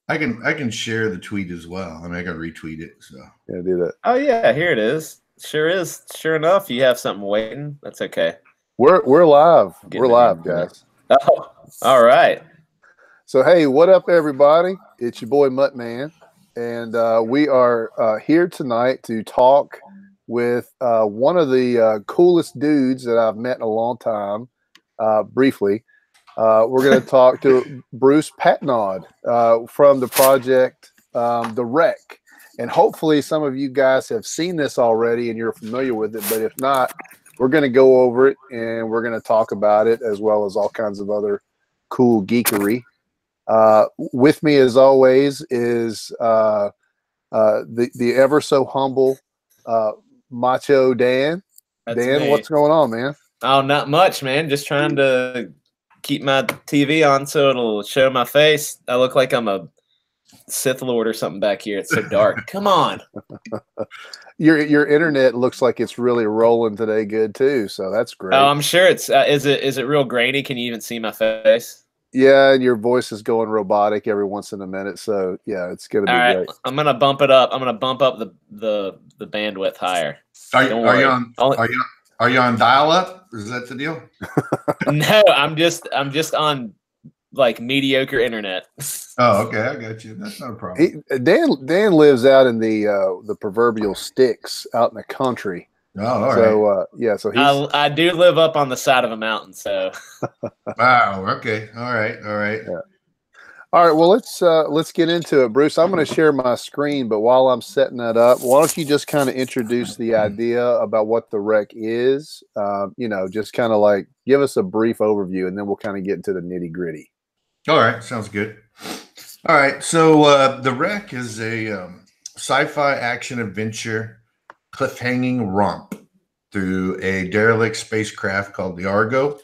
I can share the tweet as well. I mean, I can retweet it. So Yeah, do that. Oh yeah, here it is. Sure is. Sure enough, you have something waiting. That's okay. We're live. Getting We're live, guys. Oh, all right. So hey, what up, everybody? It's your boy Mutt-Man, and we are here tonight to talk with one of the coolest dudes that I've met in a long time. Briefly, we're going to talk to Bruce Patnaude from the project The Wreck. And hopefully some of you guys have seen this already and you're familiar with it. But if not, we're going to go over it and we're going to talk about it as well as all kinds of other cool geekery. With me, as always, is the ever so humble Macho Dan. That's Dan, me. what's going on, man? Oh, not much, man. Just trying to keep my TV on so it'll show my face. I look like I'm a Sith Lord or something back here. It's so dark. Come on. Your internet looks like it's really rolling today good too, so that's great. Oh, I'm sure it's is it real grainy? Can you even see my face? Yeah, and your voice is going robotic every once in a minute, so yeah, it's gonna be great. I'm gonna bump it up. I'm gonna bump up the bandwidth higher. Are you on dial up? Is that the deal? No, I'm just on like mediocre internet. Oh, okay, I got you. That's not a problem. Dan lives out in the proverbial sticks out in the country. Oh, all right. So yeah, so I do live up on the side of a mountain, so. Wow. Okay. All right. Yeah. All right. Well, let's get into it, Bruce. I'm going to share my screen, but while I'm setting that up, why don't you just kind of introduce the idea about what the wreck is? Just kind of like give us a brief overview, and then we'll kind of get into the nitty gritty. All right. Sounds good. All right. So the wreck is a sci-fi action adventure cliffhanging romp through a derelict spacecraft called the Argo.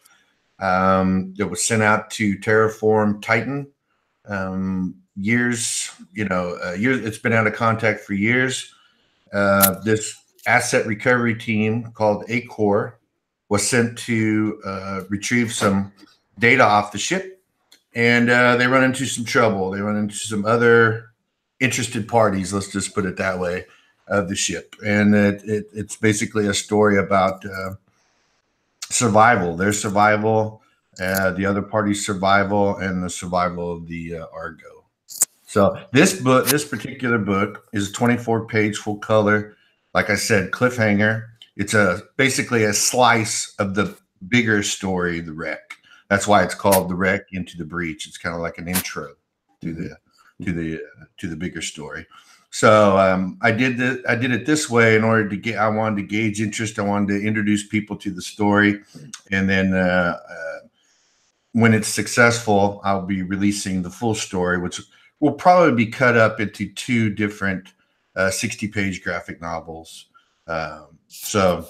It was sent out to terraform Titan. Years, it's been out of contact for years. This asset recovery team called ACOR was sent to retrieve some data off the ship, and they run into some trouble. They run into some other interested parties, let's just put it that way, of the ship. And it's basically a story about survival, their survival, the other party's survival, and the survival of the Argo. So this particular book is a 24-page full color, like I said, cliffhanger. It's basically a slice of the bigger story, The Wreck. That's why it's called The Wreck Into the Breach. It's kind of like an intro to the bigger story. So I did it this way in order to I wanted to gauge interest. I wanted to introduce people to the story, and then when it's successful, I'll be releasing the full story, which will probably be cut up into two different 60-page graphic novels. So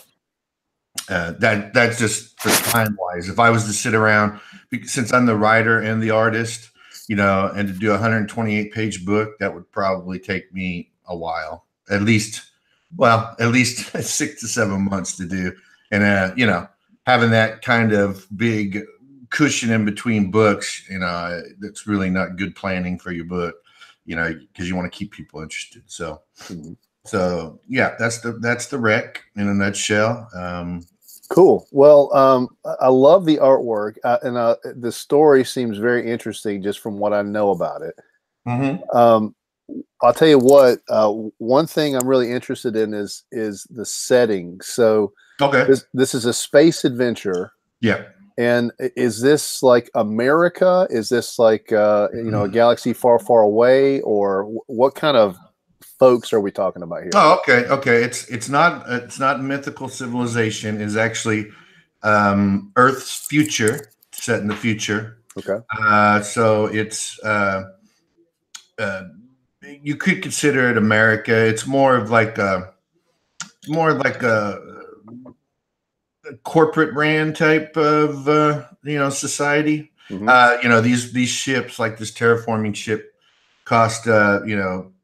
that's just for time-wise. If I was to sit around, since I'm the writer and the artist, and to do a 128-page book, that would probably take me a while, at least 6 to 7 months to do. And, having that kind of big cushion in between books, that's really not good planning for your book, because you want to keep people interested. So yeah, that's the wreck in a nutshell. Cool. Well, I love the artwork, and the story seems very interesting just from what I know about it. Mm-hmm. I'll tell you what. One thing I'm really interested in is the setting. So, okay, this is a space adventure. Yeah. And is this like America? Is this like a galaxy far, far away, or what kind of folks are we talking about here? Oh, okay. It's not mythical civilization. It's actually Earth's future, set in the future. Okay. So it's you could consider it America. It's more of like a corporate ran type of society. Mm-hmm. These ships, like this terraforming ship, cost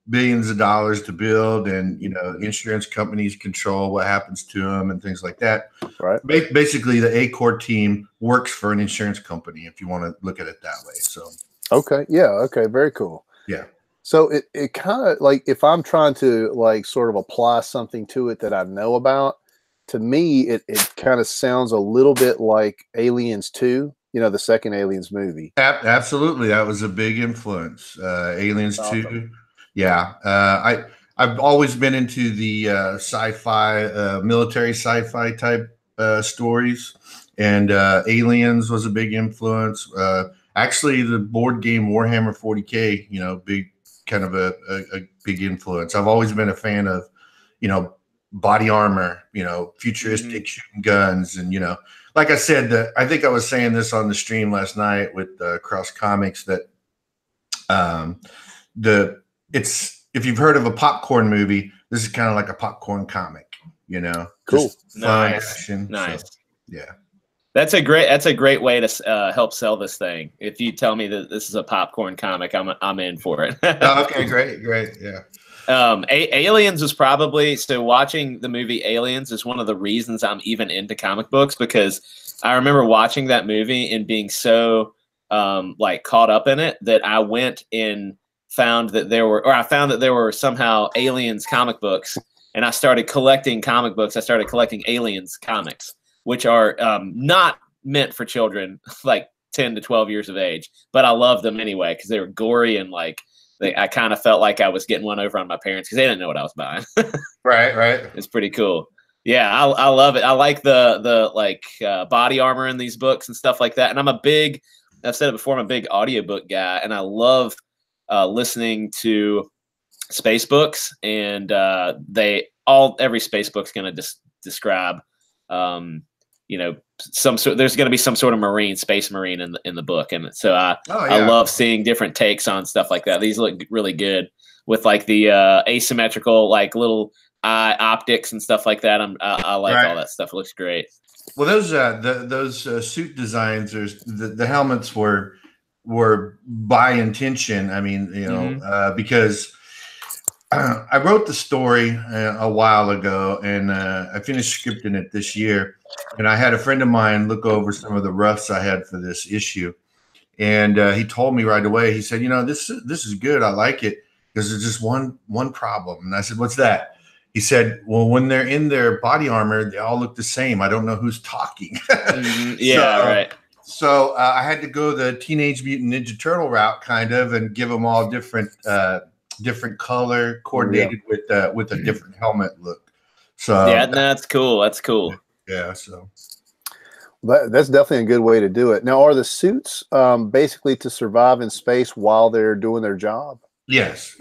billions of dollars to build, and insurance companies control what happens to them and things like that. Right. Basically, the ACOR team works for an insurance company, if you want to look at it that way. So okay, yeah, okay, very cool. Yeah. So it kind of like, if I'm trying to like sort of apply something to it that I know about, to me, it kind of sounds a little bit like Aliens 2, the second Aliens movie. Absolutely, that was a big influence. Aliens Awesome. 2. Yeah. I've always been into the sci-fi, military sci-fi type stories, and Aliens was a big influence. Actually, the board game Warhammer 40K, big kind of a big influence. I've always been a fan of, body armor, futuristic shooting guns, and like I said, I think I was saying this on the stream last night with Cross Comics that if you've heard of a popcorn movie, this is kind of like a popcorn comic, Cool. Just fun Nice. action. Nice. So, yeah. That's a great way to help sell this thing. If you tell me that this is a popcorn comic, I'm in for it. Okay, great, yeah. Aliens was probably, so watching the movie Aliens is one of the reasons I'm even into comic books, because I remember watching that movie and being so like caught up in it that I went and found that there were somehow Aliens comic books, and I started collecting comic books. I started collecting Aliens comics, which are not meant for children like 10 to 12 years of age, but I loved them anyway because they were gory, and like I kind of felt like I was getting one over on my parents because they didn't know what I was buying. Right. It's pretty cool. Yeah, I love it. I like the body armor in these books and stuff like that. And I've said it before, I'm a big audiobook guy, and I love listening to space books, and every space book's going to describe there's going to be some sort of space marine in the book, and so I love seeing different takes on stuff like that. These look really good with like the asymmetrical like little eye optics and stuff like that. I like all that stuff. It looks great. Well, those suit designs, the helmets were by intention. I mean, because I wrote the story a while ago, and I finished scripting it this year. And I had a friend of mine look over some of the roughs I had for this issue, and he told me right away. He said, this is good. I like it, because there's just one problem. And I said, what's that? He said, well, when they're in their body armor, they all look the same. I don't know who's talking. Yeah, right. So I had to go the Teenage Mutant Ninja Turtle route, kind of, and give them all different color coordinated with a different helmet look. So yeah, that's cool. That's cool. Yeah, so that's definitely a good way to do it. Now, are the suits basically to survive in space while they're doing their job? Yes.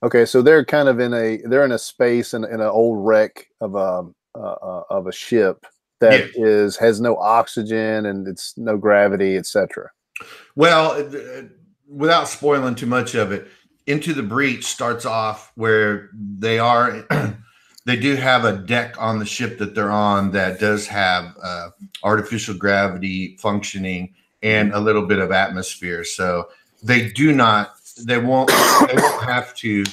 Okay, so they're kind of in a space in an old wreck of a ship that has no oxygen and it's no gravity, etc. Well, without spoiling too much of it, Into the Breach starts off where they are. They do have a deck on the ship that they're on that does have artificial gravity functioning and a little bit of atmosphere. So they won't have to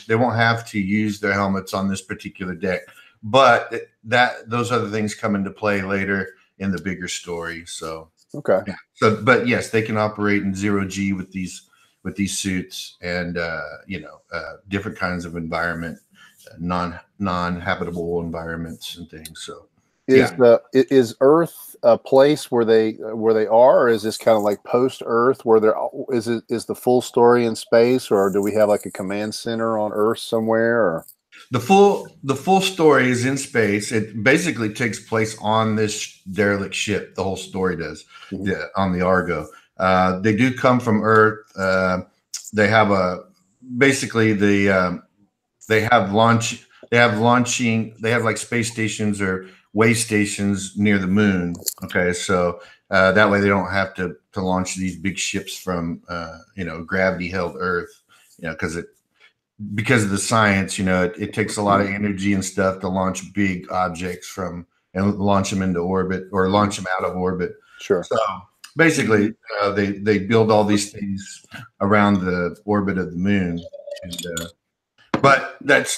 use their helmets on this particular deck. But those other things come into play later in the bigger story. So okay. Yeah. So, but yes, they can operate in 0G with these suits, and different kinds of environment, non-habitable environments and things. So is Earth a place where they are, or is this kind of like post Earth where is the full story in space, or do we have like a command center on Earth somewhere? Or the full story is in space. It basically takes place on this derelict ship. The whole story does on the Argo. They do come from Earth. They have like space stations or way stations near the moon. Okay, so that way they don't have to launch these big ships from gravity held Earth. Because of the science, it takes a lot of energy and stuff to launch big objects and launch them into orbit or launch them out of orbit. Sure. So basically, they build all these things around the orbit of the moon, but that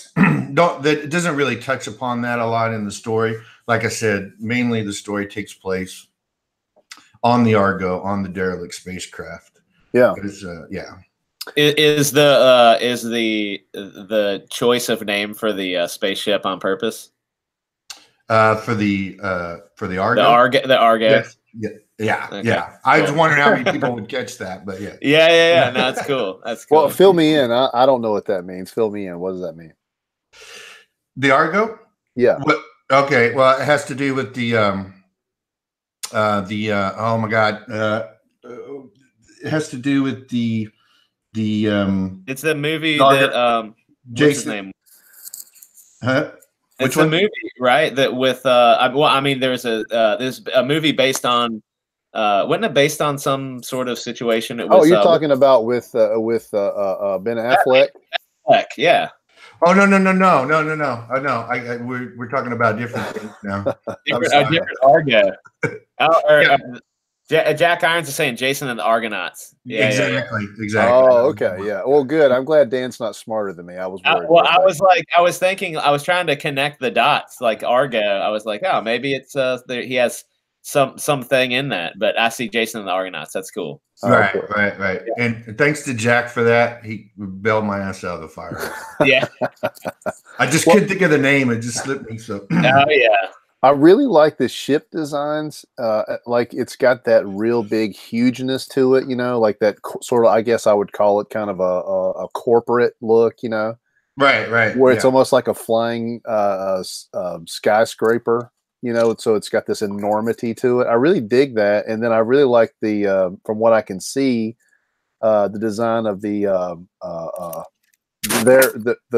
doesn't really touch upon that a lot in the story. Like I said, mainly the story takes place on the Argo, on the derelict spacecraft. Yeah. Is the choice of name for the spaceship on purpose? For the Argo? The Argo. Yes. Yeah. Okay. Yeah. I was wondering how many people would catch that, but yeah. Yeah. No, that's cool. That's cool. Well, fill me in. I don't know what that means. Fill me in. What does that mean? The Argo? Yeah. Okay. Well, it has to do with the oh my God. It has to do with the it's the movie Argo. that what's his name? Huh? It's a movie, right? That with well, I mean, there's a movie based on wasn't it based on some sort of situation? It was, you're talking about with Ben Affleck? Affleck, yeah. Oh no! Oh no! We're talking about different things now. different Argo. Jack Irons is saying Jason and the Argonauts. Yeah, exactly. Oh, okay, yeah. Well, good. I'm glad Dan's not smarter than me. I was worried. I was thinking, I was trying to connect the dots, like Argo. I was like, oh, maybe it's he has something in that. But I see Jason and the Argonauts. That's cool. Right. Yeah. And thanks to Jack for that. He bailed my ass out of the fire. Yeah. I just couldn't think of the name. It just slipped me. So. Oh yeah. I really like the ship designs. Like it's got that real big hugeness to it, like that sort of, I guess I would call it kind of a corporate look, Right. Where it's almost like a flying skyscraper, so it's got this enormity to it. I really dig that. And then I really like the, from what I can see, the design of the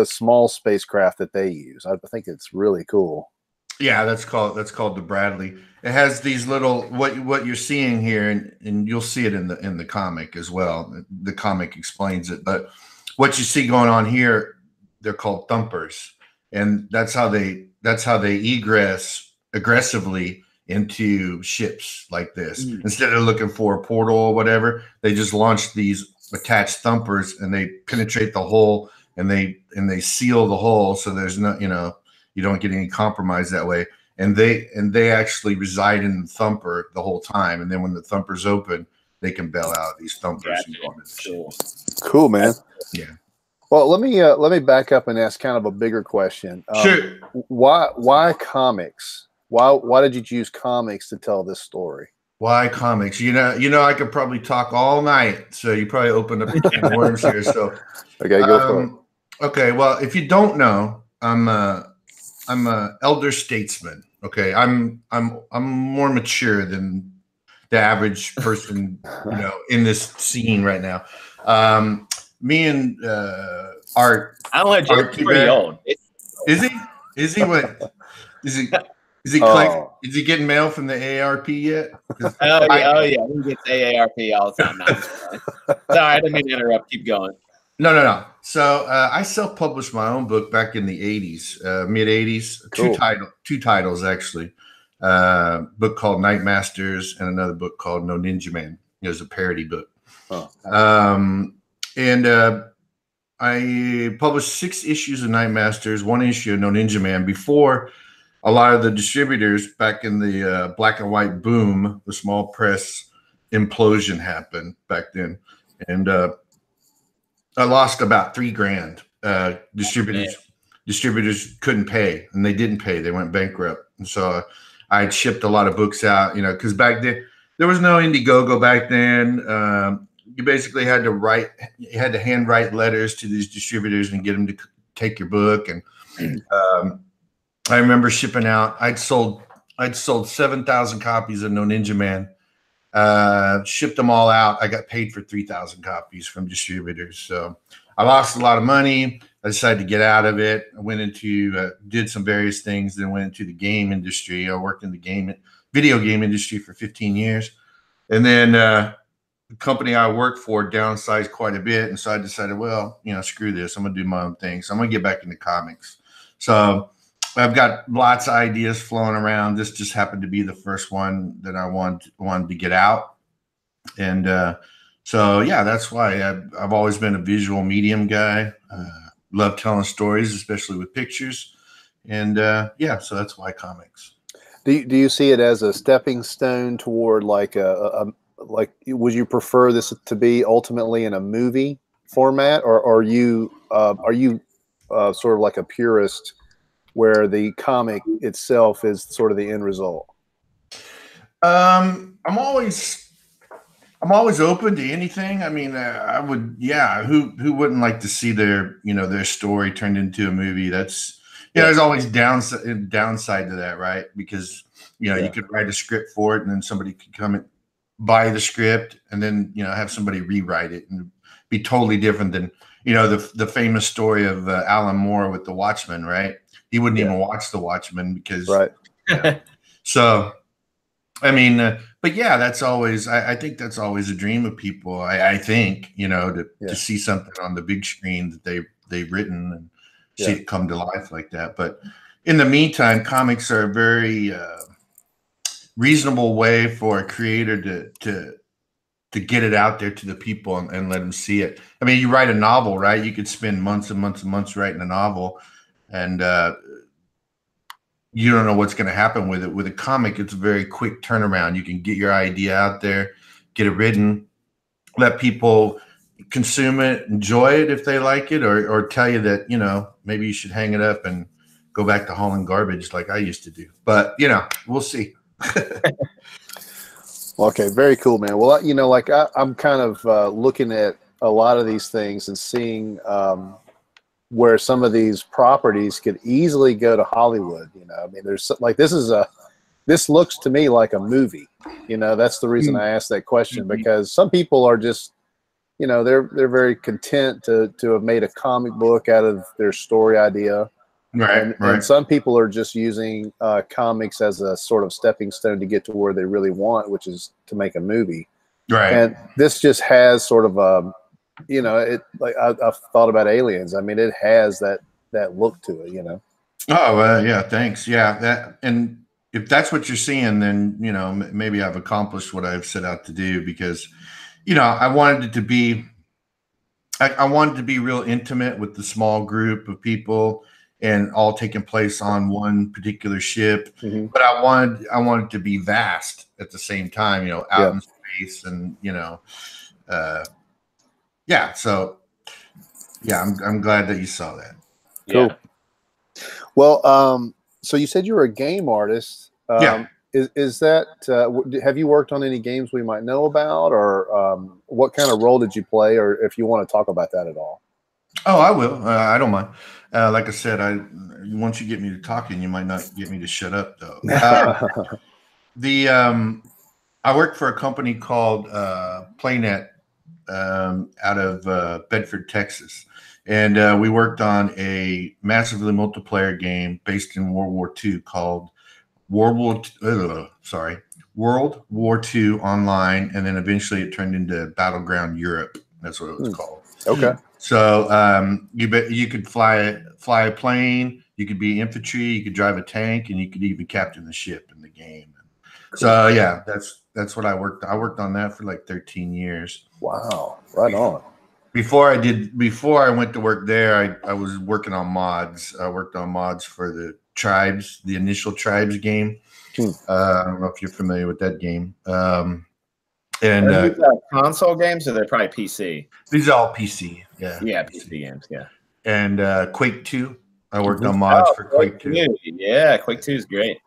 small spacecraft that they use. I think it's really cool. Yeah, that's called the Bradley. It has these little what you're seeing here, and you'll see it in the comic as well. The comic explains it, but what you see going on here, they're called thumpers, and that's how they egress aggressively into ships like this. Instead of looking for a portal or whatever, they just launch these attached thumpers, and they penetrate the hull, and they seal the hull, so there's no you don't get any compromise that way. And they actually reside in the thumper the whole time. And then when the thumper's open, they can bail out of these thumpers and go into the ship. Cool, man. Yeah. Well, let me back up and ask kind of a bigger question. Sure. Why comics? Why did you choose comics to tell this story? Why comics? I could probably talk all night. So you probably opened up a can of worms here. So okay, go for it. Okay. Well, if you don't know, I'm a elder statesman. Okay, I'm more mature than the average person, in this scene right now. Me and Art. I don't know. Jared's pretty old. Is he? Is he what? Is he? Is he getting mail from the AARP yet? Oh yeah, he gets AARP all the time now. Sorry, I didn't mean to interrupt. Keep going. No. So I self-published my own book back in the 80s, mid 80s. Cool. Two titles actually. Book called Night Masters and another book called No Ninja Man. It was a parody book. Oh. And I published 6 issues of Night Masters, 1 issue of No Ninja Man before a lot of the distributors back in the black and white boom, the small press implosion happened back then. And I lost about $3,000. Distributors couldn't pay, and they didn't pay. They went bankrupt. And so I had shipped a lot of books out, because back then there was no Indiegogo back then. You basically had to handwrite letters to these distributors and get them to take your book. And I remember shipping out. I'd sold 7,000 copies of No Ninja Man. Shipped them all out. I got paid for 3,000 copies from distributors. So I lost a lot of money. I decided to get out of it. I went into, did some various things, then went into the game industry. I worked in the video game industry for 15 years. And then the company I worked for downsized quite a bit. And so I decided, well, screw this. I'm going to do my own thing. So I'm going to get back into comics. So I've got lots of ideas flowing around. This just happened to be the first one that I wanted to get out. And so, yeah, that's why I've always been a visual medium guy. Love telling stories, especially with pictures. And so that's why comics. Do you see it as a stepping stone toward like would you prefer this to be ultimately in a movie? format, or are you sort of like a purist where the comic itself is sort of the end result? I'm always open to anything. I mean, I would, yeah. Who wouldn't like to see their story turned into a movie? That's there's always downside to that, right? Because you could write a script for it, and then somebody could come and buy the script, and then have somebody rewrite it and be totally different than the famous story of Alan Moore with The Watchmen, right? He wouldn't even watch The Watchmen because so. I mean, but yeah, that's always. I think that's always a dream of people. I think to see something on the big screen that they've written and see it come to life like that. But in the meantime, comics are a very reasonable way for a creator to get it out there to the people and let them see it. I mean, you write a novel, right? You could spend months and months and months writing a novel, and you don't know what's going to happen with it. With a comic, it's a very quick turnaround. You can get your idea out there, get it written, let people consume it, enjoy it if they like it, or tell you that, maybe you should hang it up and go back to hauling garbage like I used to do. But, we'll see. Okay, very cool, man. Well, like I'm kind of looking at a lot of these things and seeing where some of these properties could easily go to Hollywood. I mean, there's like this looks to me like a movie. That's the reason I asked that question, because some people are just, they're very content to have made a comic book out of their story idea. Right. And some people are just using comics as a sort of stepping stone to get to where they really want, which is to make a movie. Right. And this just has sort of a, like I've thought about Aliens. I mean, it has that look to it, Oh, yeah. Thanks. Yeah. And if that's what you're seeing, then, maybe I've accomplished what I've set out to do, because, I wanted it to be, I wanted to be real intimate with the small group of people and all taking place on one particular ship. But I wanted to be vast at the same time, out in space and, So I'm glad that you saw that. Cool. Well, so you said you were a game artist. Is that have you worked on any games we might know about, or what kind of role did you play, or if you want to talk about that at all? Oh, I will. I don't mind. Like I said, once you get me to talking, you might not get me to shut up, though. I worked for a company called Playnet out of Bedford, Texas, and we worked on a massively multiplayer game based in World War II called World War II Online, and then eventually it turned into Battleground Europe. That's what it was called. Okay. So you could fly a plane, you could be infantry, you could drive a tank, and you could even captain the ship in the game. Cool. So yeah, that's what I worked. I worked on that for like 13 years. Wow, right on. Before I went to work there, I was working on mods. I worked on mods for the Tribes, the initial Tribes game. I don't know if you're familiar with that game. And are these console games, or they're probably PC? These are all PC. Yeah. Yeah, PC games. Yeah. And Quake 2. I worked on mods for Quake 2. Yeah, Quake 2 is great.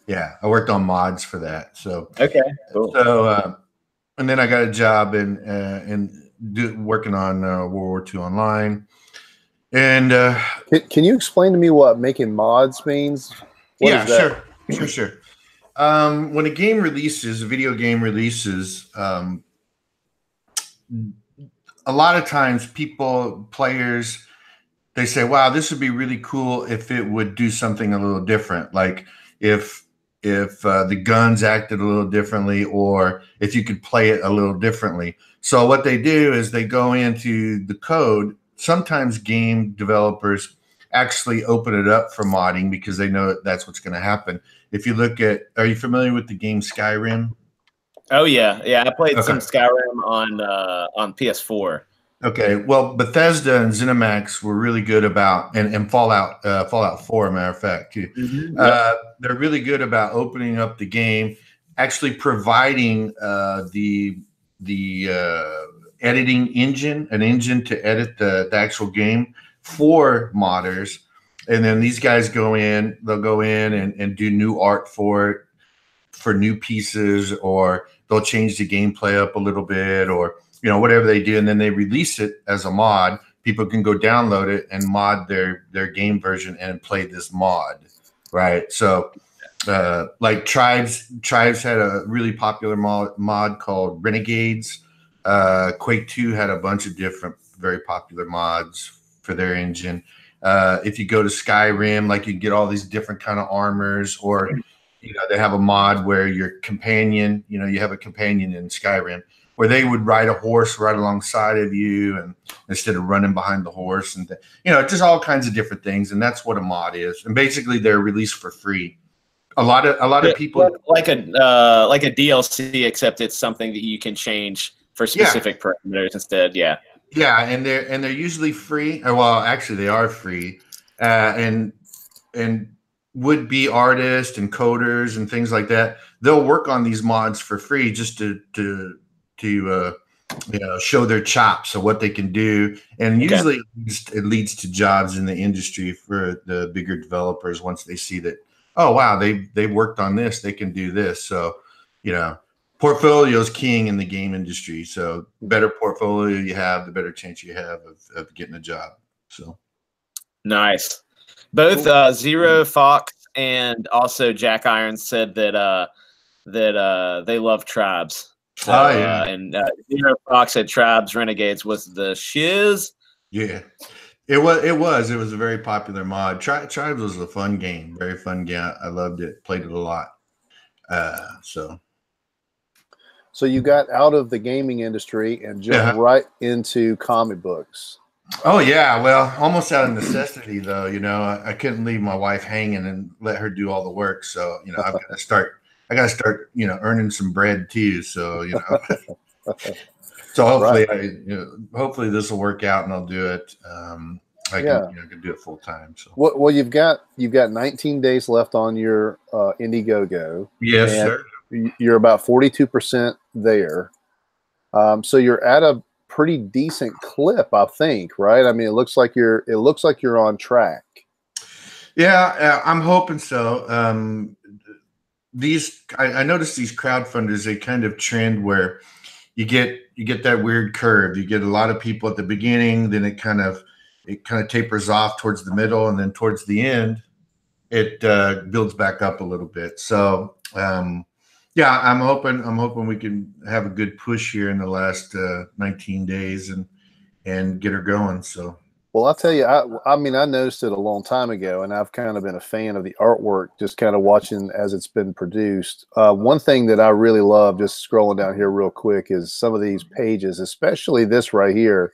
Yeah, I worked on mods for that. So okay, cool. So and then I got a job working on World War II Online. And can you explain to me what making mods means? Sure. When a game releases, a video game releases, a lot of times players, they say, wow, this would be really cool if it would do something a little different. Like if the guns acted a little differently, or if you could play it a little differently. So what they do is they go into the code. Sometimes game developers actually open it up for modding because they know that's what's going to happen. If you look at, are you familiar with the game Skyrim? Oh yeah, I played some Skyrim on PS4. Okay, well, Bethesda and ZeniMax were really good about, and Fallout 4, matter of fact, too. They're really good about opening up the game, actually providing the editing engine, an engine to edit the actual game for modders. And then these guys they'll go in and do new art for it, for new pieces, or they'll change the gameplay up a little bit, or, you know, whatever they do. And then they release it as a mod. People can go download it and mod their game version and play this mod. Right. So, like Tribes had a really popular mod called Renegades. Quake 2 had a bunch of different very popular mods for their engine. If you go to Skyrim, like, you get all these different kind of armors, or, you know, they have a mod where your companion, you know, you have a companion in Skyrim where they would ride a horse right alongside of you, and instead of running behind the horse, and you know, just all kinds of different things. And that's what a mod is. And basically they're released for free. A lot of people like a DLC, except it's something that you can change for specific parameters instead. Yeah. Yeah. And they're usually free. Well, actually they are free. And would-be artists and coders and things like that, they'll work on these mods for free just to you know, show their chops of what they can do. And usually it leads to jobs in the industry for the bigger developers once they see that, oh wow, they worked on this, they can do this. So, you know, portfolio is king in the game industry. So the better portfolio you have, the better chance you have of getting a job. So nice. Both Zero Fox and also Jack Irons said that they love Tribes. So, and Zero Fox said Tribes Renegades was the shiz. Yeah, it was a very popular mod. Tribes was a fun game, very fun game. I loved it, played it a lot. So you got out of the gaming industry and jumped right into comic books. Oh yeah, well, almost out of necessity though. You know, I couldn't leave my wife hanging and let her do all the work. So, you know, I got to start, you know, earning some bread too. So, you know, so hopefully this will work out and I'll do it. I can do it full time. So, well, you've got 19 days left on your Indiegogo. Yes, sir. You're about 42% there. So you're at a pretty decent clip, I think, right? I mean, it looks like you're on track. Yeah, I'm hoping so. I noticed these crowdfunders, they kind of trend where you get that weird curve. You get a lot of people at the beginning, then it kind of tapers off towards the middle, and then towards the end, it builds back up a little bit. So yeah, I'm hoping we can have a good push here in the last 19 days and get her going. So. Well, I'll tell you, I mean, I noticed it a long time ago, and I've kind of been a fan of the artwork, just kind of watching as it's been produced. One thing that I really love, just scrolling down here real quick, is some of these pages, especially this right here.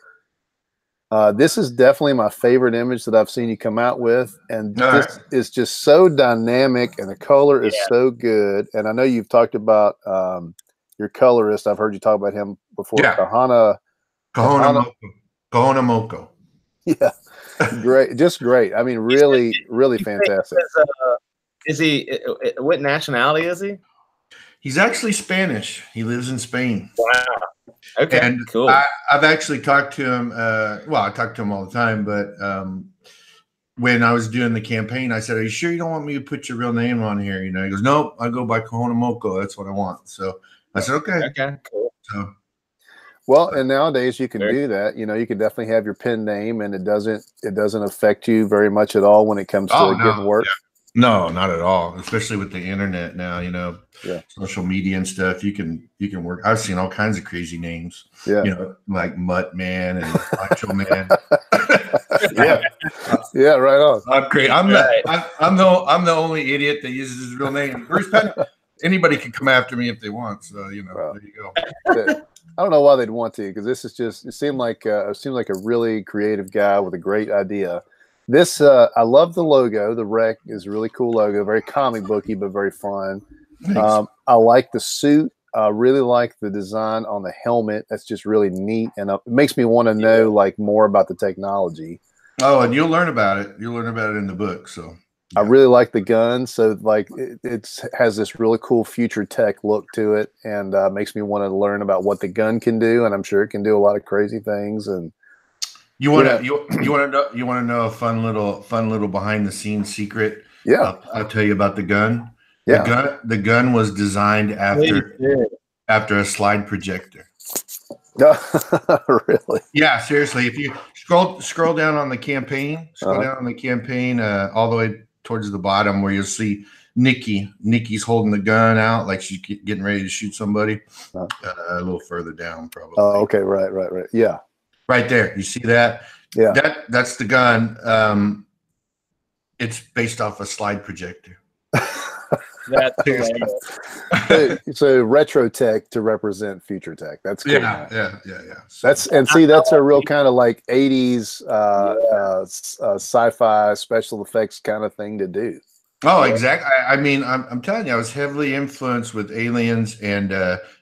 This is definitely my favorite image that I've seen you come out with, and this is just so dynamic, and the color is so good. And I know you've talked about your colorist. I've heard you talk about him before. Yeah. Kahuna Moko. Yeah, great, just great. I mean, really, really fantastic. Is he? What nationality is he? He's actually Spanish. He lives in Spain. Wow. Okay. And cool. I've actually talked to him. Well, I talk to him all the time, but when I was doing the campaign, I said, "Are you sure you don't want me to put your real name on here?" You know, he goes, "Nope, I go by Kahuna Moko. That's what I want." So I said, "Okay." Okay. Cool. So. Well, and nowadays you can do that. You know, you can definitely have your pen name, and it doesn't affect you very much at all when it comes to getting work. Yeah. No, not at all. Especially with the internet now, you know, social media and stuff. You can work. I've seen all kinds of crazy names. Yeah, you know, like Mutt-Man and Macho Man. Yeah, right on. I'm crazy. I'm the only idiot that uses his real name. Bruce Patnaude. Anybody can come after me if they want. So you know, there you go. I don't know why they'd want to, because this is just, it seemed like a really creative guy with a great idea. This I love the logo. The wreck is a really cool logo, very comic booky but very fun. I like the suit. I really like the design on the helmet. That's just really neat, and it makes me want to know like more about the technology. Oh, and you'll learn about it. You'll learn about it in the book. So I really like the gun. So like it has this really cool future tech look to it, and makes me want to learn about what the gun can do. And I'm sure it can do a lot of crazy things. And you want to know a fun little behind the scenes secret? Yeah, I'll tell you about the gun. Yeah. The gun was designed after a slide projector. Really? Yeah, seriously. If you scroll down on the campaign, all the way towards the bottom where you'll see Nikki. Nikki's holding the gun out like she's getting ready to shoot somebody. A little further down, probably. Oh, okay, right. Yeah, right there. You see that? Yeah, that's the gun. It's based off a slide projector. That's so retro tech to represent future tech. That's cool. Yeah. So, that's a real kind of like 80s sci-fi special effects kind of thing to do. Oh, exactly. I mean, I'm telling you, I was heavily influenced with Aliens and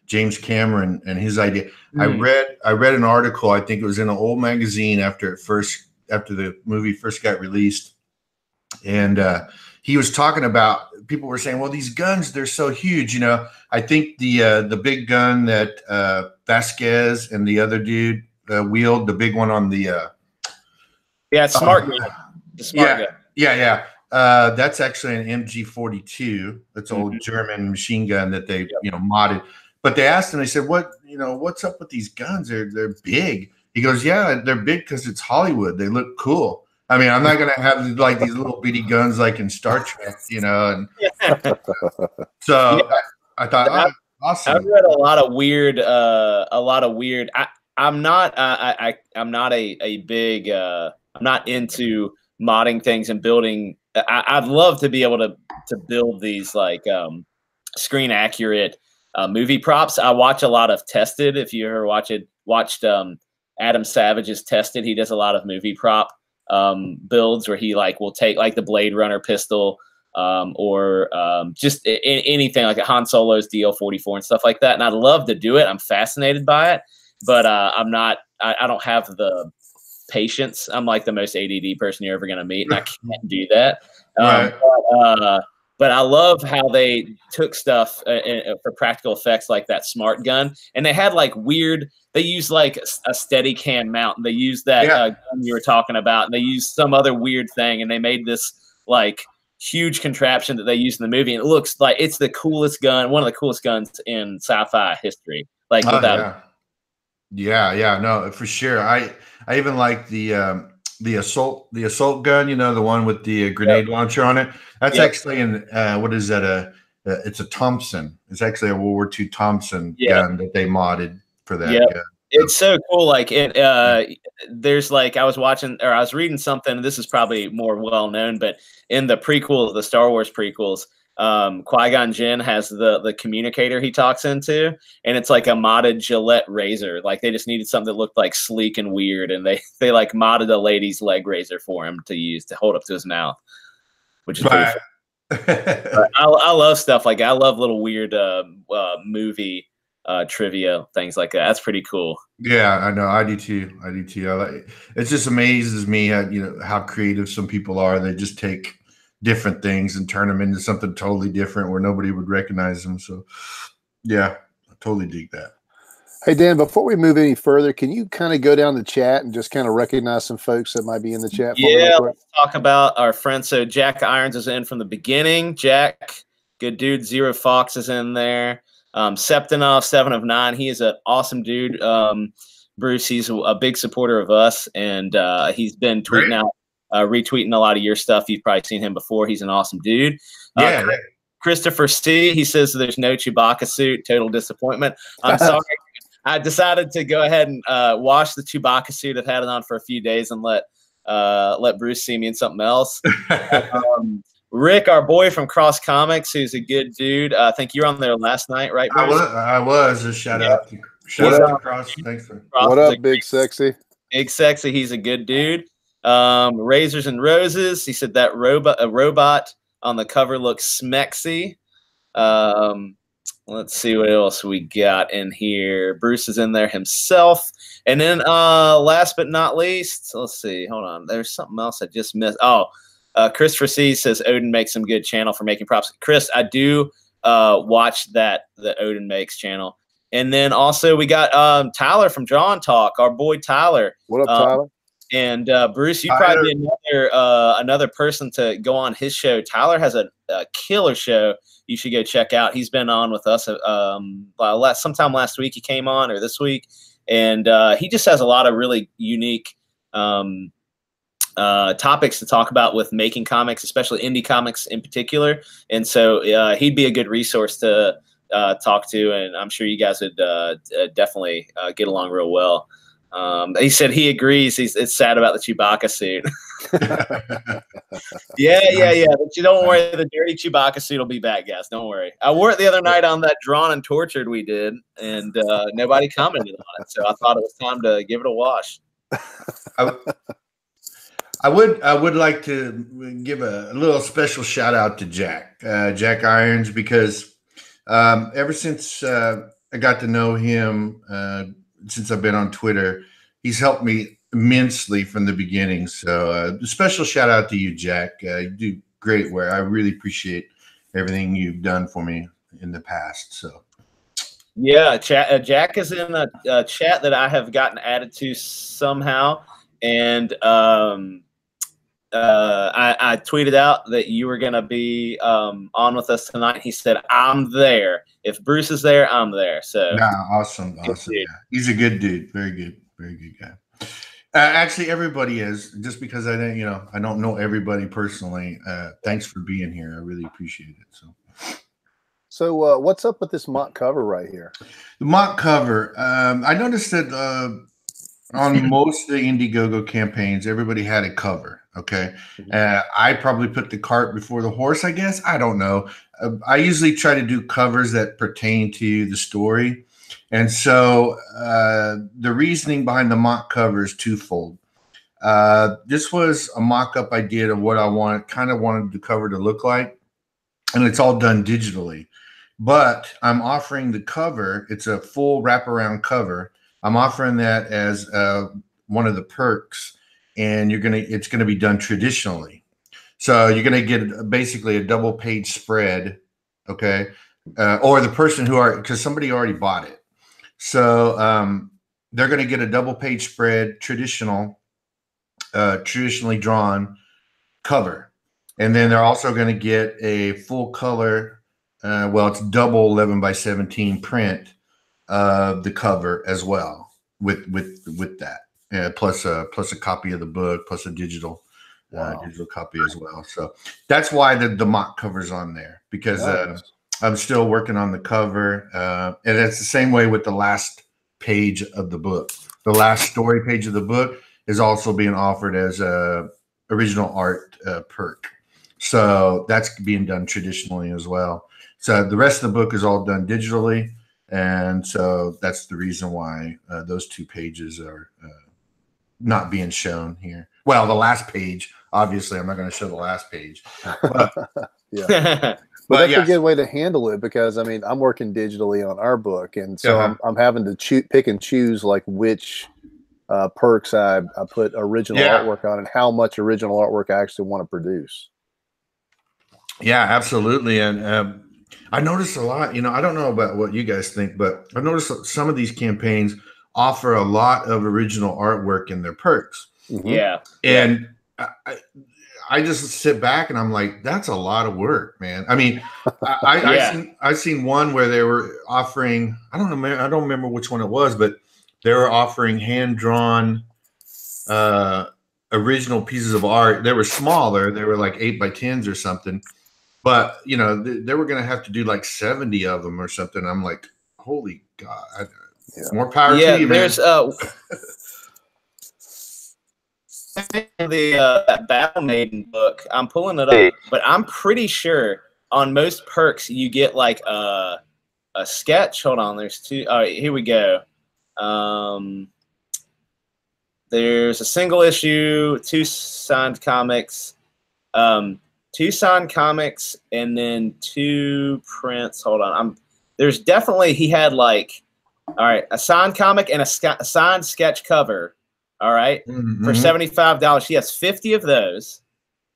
James Cameron and his idea. I read an article. I think it was in an old magazine after the movie first got released, and he was talking about, people were saying, well, these guns, they're so huge. You know, I think the big gun that Vasquez and the other dude wield, the big one on the smart gun. The smart gun. Yeah. That's actually an MG42. That's an old German machine gun that they modded. But they asked him, they said, what's up with these guns? They're big. He goes, yeah, they're big because it's Hollywood. They look cool. I mean, I'm not going to have like these little bitty guns like in Star Trek, And so I thought, awesome. I've read a lot of weird. I'm not into modding things and building. I'd love to be able to build these like screen accurate movie props. I watch a lot of Tested. If you ever watched Adam Savage's Tested, he does a lot of movie prop builds where he like will take like the Blade Runner pistol or just anything like a Han Solo's DL-44 and stuff like that. And I'd love to do it. I'm fascinated by it, but I don't have the patience. I'm like the most ADD person you're ever going to meet, and I can't do that. But I love how they took stuff for practical effects like that smart gun, and they had like weird. They used like a steady cam mount. And they used that gun you were talking about, and they used some other weird thing, and they made this like huge contraption that they used in the movie, and it looks like it's the coolest gun, one of the coolest guns in sci-fi history. Like no, for sure. I even like the assault gun, the one with the grenade launcher on it. That's actually in what is that? It's a Thompson. It's actually a World War II Thompson gun that they modded for that. Yeah. It's so cool. Like there's like I was reading something. This is probably more well known, but in the prequels, the Star Wars prequels, Qui-Gon Jinn has the communicator he talks into, and it's like a modded Gillette razor. Like they just needed something that looked like sleek and weird, and they like modded a lady's leg razor for him to use to hold up to his mouth, which is pretty fun. I love stuff like that. I love little weird movie trivia things like that. That's pretty cool. Yeah, I know. I do too. It just amazes me how creative some people are. They just take different things and turn them into something totally different where nobody would recognize them. So yeah, I totally dig that. Hey Dan, before we move any further, can you kind of go down the chat and just kind of recognize some folks that might be in the chat? Let's talk about our friends. So Jack Irons is in from the beginning. Jack, good dude. Zero Fox is in there. Septinov, 7 of 9. He is an awesome dude. Bruce, he's a big supporter of us, and he's been tweeting out, retweeting a lot of your stuff. You've probably seen him before. He's an awesome dude. Christopher C, he says there's no Chewbacca suit. Total disappointment. I'm sorry. I decided to go ahead and wash the Chewbacca suit. I've had it on for a few days and let Bruce see me in something else. Rick, our boy from Cross Comics, who's a good dude. I think you were on there last night, right, Bruce? I was. A shout out to Cross. Thanks for what up, Big Sexy? Big Sexy. He's a good dude. Razors and Roses. He said that robot on the cover looks smexy. Let's see what else we got in here. Bruce is in there himself. And then last but not least, let's see. Hold on. There's something else I just missed. Oh, Christopher C says Odin makes some good channel for making props. Chris, I do watch the Odin Makes channel. And then also we got Tyler from Draw and Talk, our boy Tyler. What up, Tyler? And Bruce, you'd probably be another person to go on his show. Tyler has a killer show you should go check out. He's been on with us sometime last week. He came on, or this week, and he just has a lot of really unique topics to talk about with making comics, especially indie comics in particular. And so he'd be a good resource to talk to, and I'm sure you guys would definitely get along real well. He said he agrees. It's sad about the Chewbacca suit. yeah. But you don't worry, the dirty Chewbacca suit will be back, guys. Don't worry. I wore it the other night on that Drawn and Tortured we did, and nobody commented on it. So I thought it was time to give it a wash. I would like to give a little special shout out to Jack Irons, because ever since I got to know him, since I've been on Twitter, he's helped me immensely from the beginning. So special shout out to you, Jack. You do great work. I really appreciate everything you've done for me in the past. So yeah, Jack is in a chat that I have gotten added to somehow, and I tweeted out that you were going to be on with us tonight. He said, I'm there. If Bruce is there, I'm there. So awesome. Yeah. He's a good dude. Very good guy. Actually, everybody is, just because I don't know everybody personally. Thanks for being here. I really appreciate it. So what's up with this mock cover right here? The mock cover. I noticed that on most of the Indiegogo campaigns, everybody had a cover. Okay. I probably put the cart before the horse, I guess. I don't know. I usually try to do covers that pertain to the story. And so the reasoning behind the mock cover is twofold. This was a mock-up I did of what I wanted the cover to look like. And it's all done digitally. But I'm offering the cover. It's a full wraparound cover. I'm offering that as one of the perks. And it's gonna be done traditionally. So you're gonna get basically a double page spread, okay? Or the person because somebody already bought it. So they're gonna get a double page spread, traditionally drawn cover. And then they're also gonna get a full color, it's double 11x17 print of the cover as well with that. Plus a copy of the book, plus a digital copy as well. So that's why the mock cover's on there, because I'm still working on the cover, and it's the same way with the last page of the book. The last story page of the book is also being offered as a original art perk. So that's being done traditionally as well. So the rest of the book is all done digitally, and so that's the reason why those two pages are not being shown here. Well, the last page, obviously, I'm not going to show the last page. But, yeah. But that's a good way to handle it, because I mean, I'm working digitally on our book, and so I'm having to pick and choose like which perks I put original artwork on, and how much original artwork I actually want to produce. Yeah, absolutely. And I noticed a lot. I don't know about what you guys think, but I noticed some of these campaigns offer a lot of original artwork in their perks. Yeah. And I just sit back and I'm like, that's a lot of work, man. I mean, I've seen one where they were offering, I don't remember which one it was, but they were offering hand-drawn original pieces of art. They were smaller. They were like 8x10s or something. But, they were going to have to do like 70 of them or something. I'm like, holy God. More power to you, man. There's the Battle Maiden book. I'm pulling it up, but I'm pretty sure on most perks you get like a sketch. Hold on, there's two. All right, here we go. There's a single issue, two signed comics, and then two prints. Hold on, there's definitely he had like. All right, a signed comic and a signed sketch cover. All right, for $75. He has 50 of those,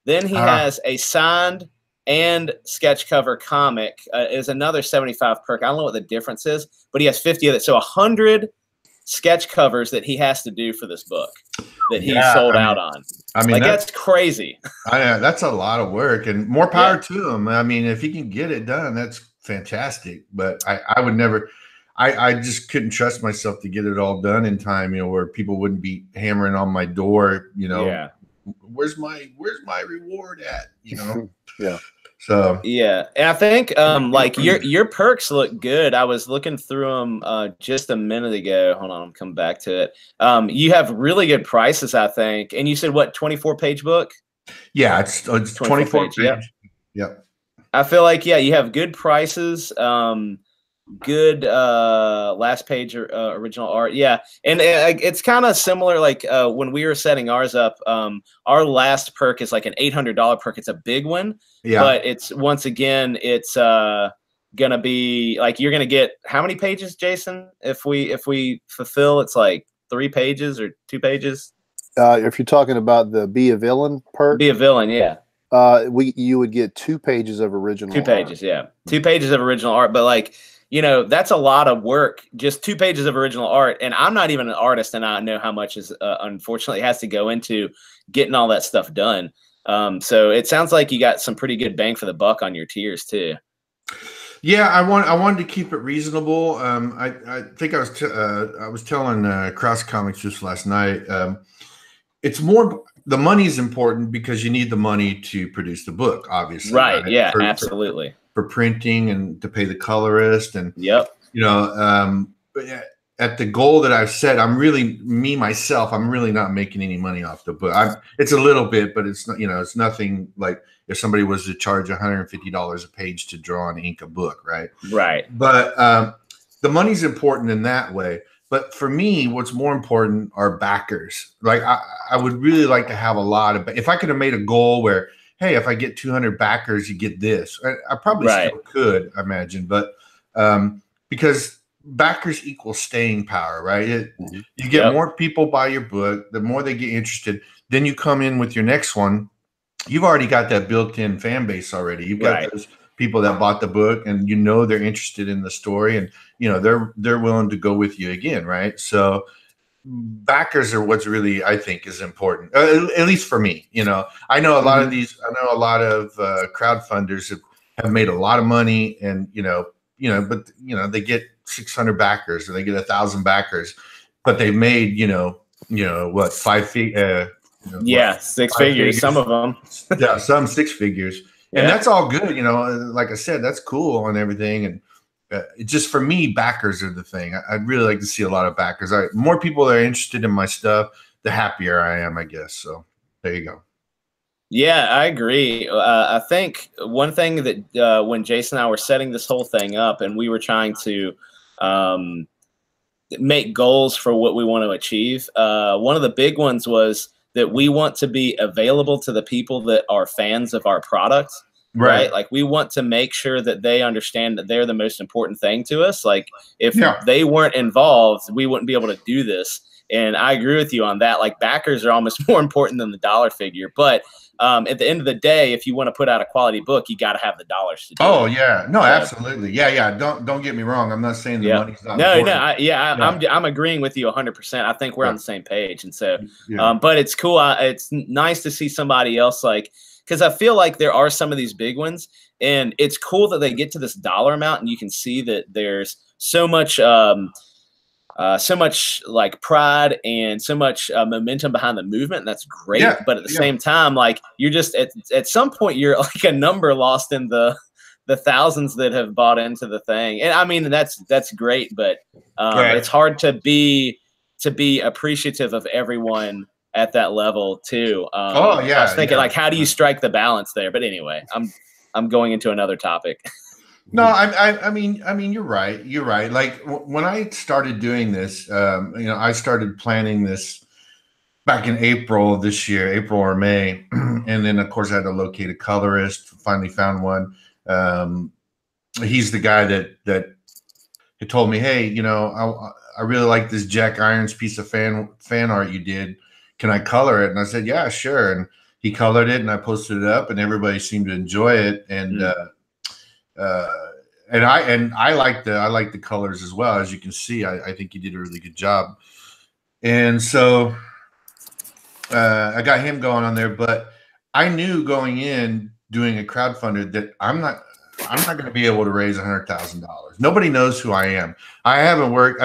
Then he has a signed and sketch cover comic is another 75 perk. I don't know what the difference is, but he has 50 of it. So 100 sketch covers that he has to do for this book that he sold out on. I mean, like that's crazy. That's a lot of work, and more power to him. I mean, if he can get it done, that's fantastic. But I would never. I just couldn't trust myself to get it all done in time. You know, where people wouldn't be hammering on my door. You know, where's my reward at? You know. So and I think like your perks look good. I was looking through them just a minute ago. Hold on, I'm coming back to it. You have really good prices, I think. And you said what, 24-page book? Yeah, it's 24 page. Yep. I feel like you have good prices. Good last page original art, and it's kind of similar. Like when we were setting ours up, our last perk is like an $800 perk. It's a big one, but it's once again, it's gonna be like you're gonna get how many pages, Jason? If we fulfill, it's like 3 pages or 2 pages. If you're talking about the Be a Villain perk, Be a Villain, you would get 2 pages of original. 2 pages, 2 pages of original art, but like. You know, that's a lot of work, just 2 pages of original art. And I'm not even an artist, and I know how much is unfortunately has to go into getting all that stuff done. So it sounds like you got some pretty good bang for the buck on your tiers too. Yeah, I wanted to keep it reasonable. I think I was telling Cross Comics just last night. It's more the money is important because you need the money to produce the book, obviously. Right? Yeah, absolutely. For printing and to pay the colorist and you know, but at the goal that I've set, I'm really I'm really not making any money off the book. It's a little bit, but it's not, you know, it's nothing like if somebody was to charge $150 a page to draw and ink a book, right? Right. But the money's important in that way. But for me, what's more important are backers. Like I would really like to have a lot of, if I could have made a goal where, hey, if I get 200 backers, you get this. I probably still could, I imagine, but because backers equal staying power, right? You get more people buy your book, the more they get interested. Then you come in with your next one. You've already got that built-in fan base already. You've got those people that bought the book, and you know they're interested in the story, and you know they're willing to go with you again, right? So backers are what's really, I think, is important, at least for me. You know, I know a lot of these. I know a lot of crowdfunders have made a lot of money, and but they get 600 backers or they get 1,000 backers, but they've made what 5 feet. 6 figures. Some of them, some 6 figures, and that's all good. You know, like I said, that's cool and everything, and. Just for me, backers are the thing. I'd really like to see a lot of backers. More people that are interested in my stuff, the happier I am, I guess. So there you go. Yeah, I agree. I think one thing that when Jason and I were setting this whole thing up and we were trying to make goals for what we want to achieve, one of the big ones was that we want to be available to the people that are fans of our product. Right. Like we want to make sure that they understand that they're the most important thing to us. Like if they weren't involved, we wouldn't be able to do this. And I agree with you on that. Like backers are almost more important than the dollar figure. But at the end of the day, if you want to put out a quality book, you got to have the dollars to do it. Yeah. No, absolutely. Yeah. Don't get me wrong. I'm not saying the money's not important. I'm agreeing with you 100%. I think we're on the same page. And so, but it's cool. It's nice to see somebody else because I feel like there are some of these big ones, and it's cool that they get to this dollar amount, and you can see that there's so much like pride and so much momentum behind the movement. And that's great. But at the same time, like you're just at some point you're like a number lost in the thousands that have bought into the thing. And I mean, that's great, but it's hard to be appreciative of everyone at that level too. I was thinking like, how do you strike the balance there? But anyway, I'm going into another topic. No, I mean, you're right. You're right. Like when I started doing this, I started planning this back in April this year, April or May. And then of course I had to locate a colorist, finally found one. He's the guy that he told me, hey, I really like this Jack Irons piece of fan art you did. Can I color it? And I said, yeah, sure. And he colored it, and I posted it up, and everybody seemed to enjoy it. And I like the colors as well. As you can see, I think he did a really good job. And so I got him going on there, but I knew going in doing a crowdfunder that I'm not going to be able to raise $100,000. Nobody knows who I am. I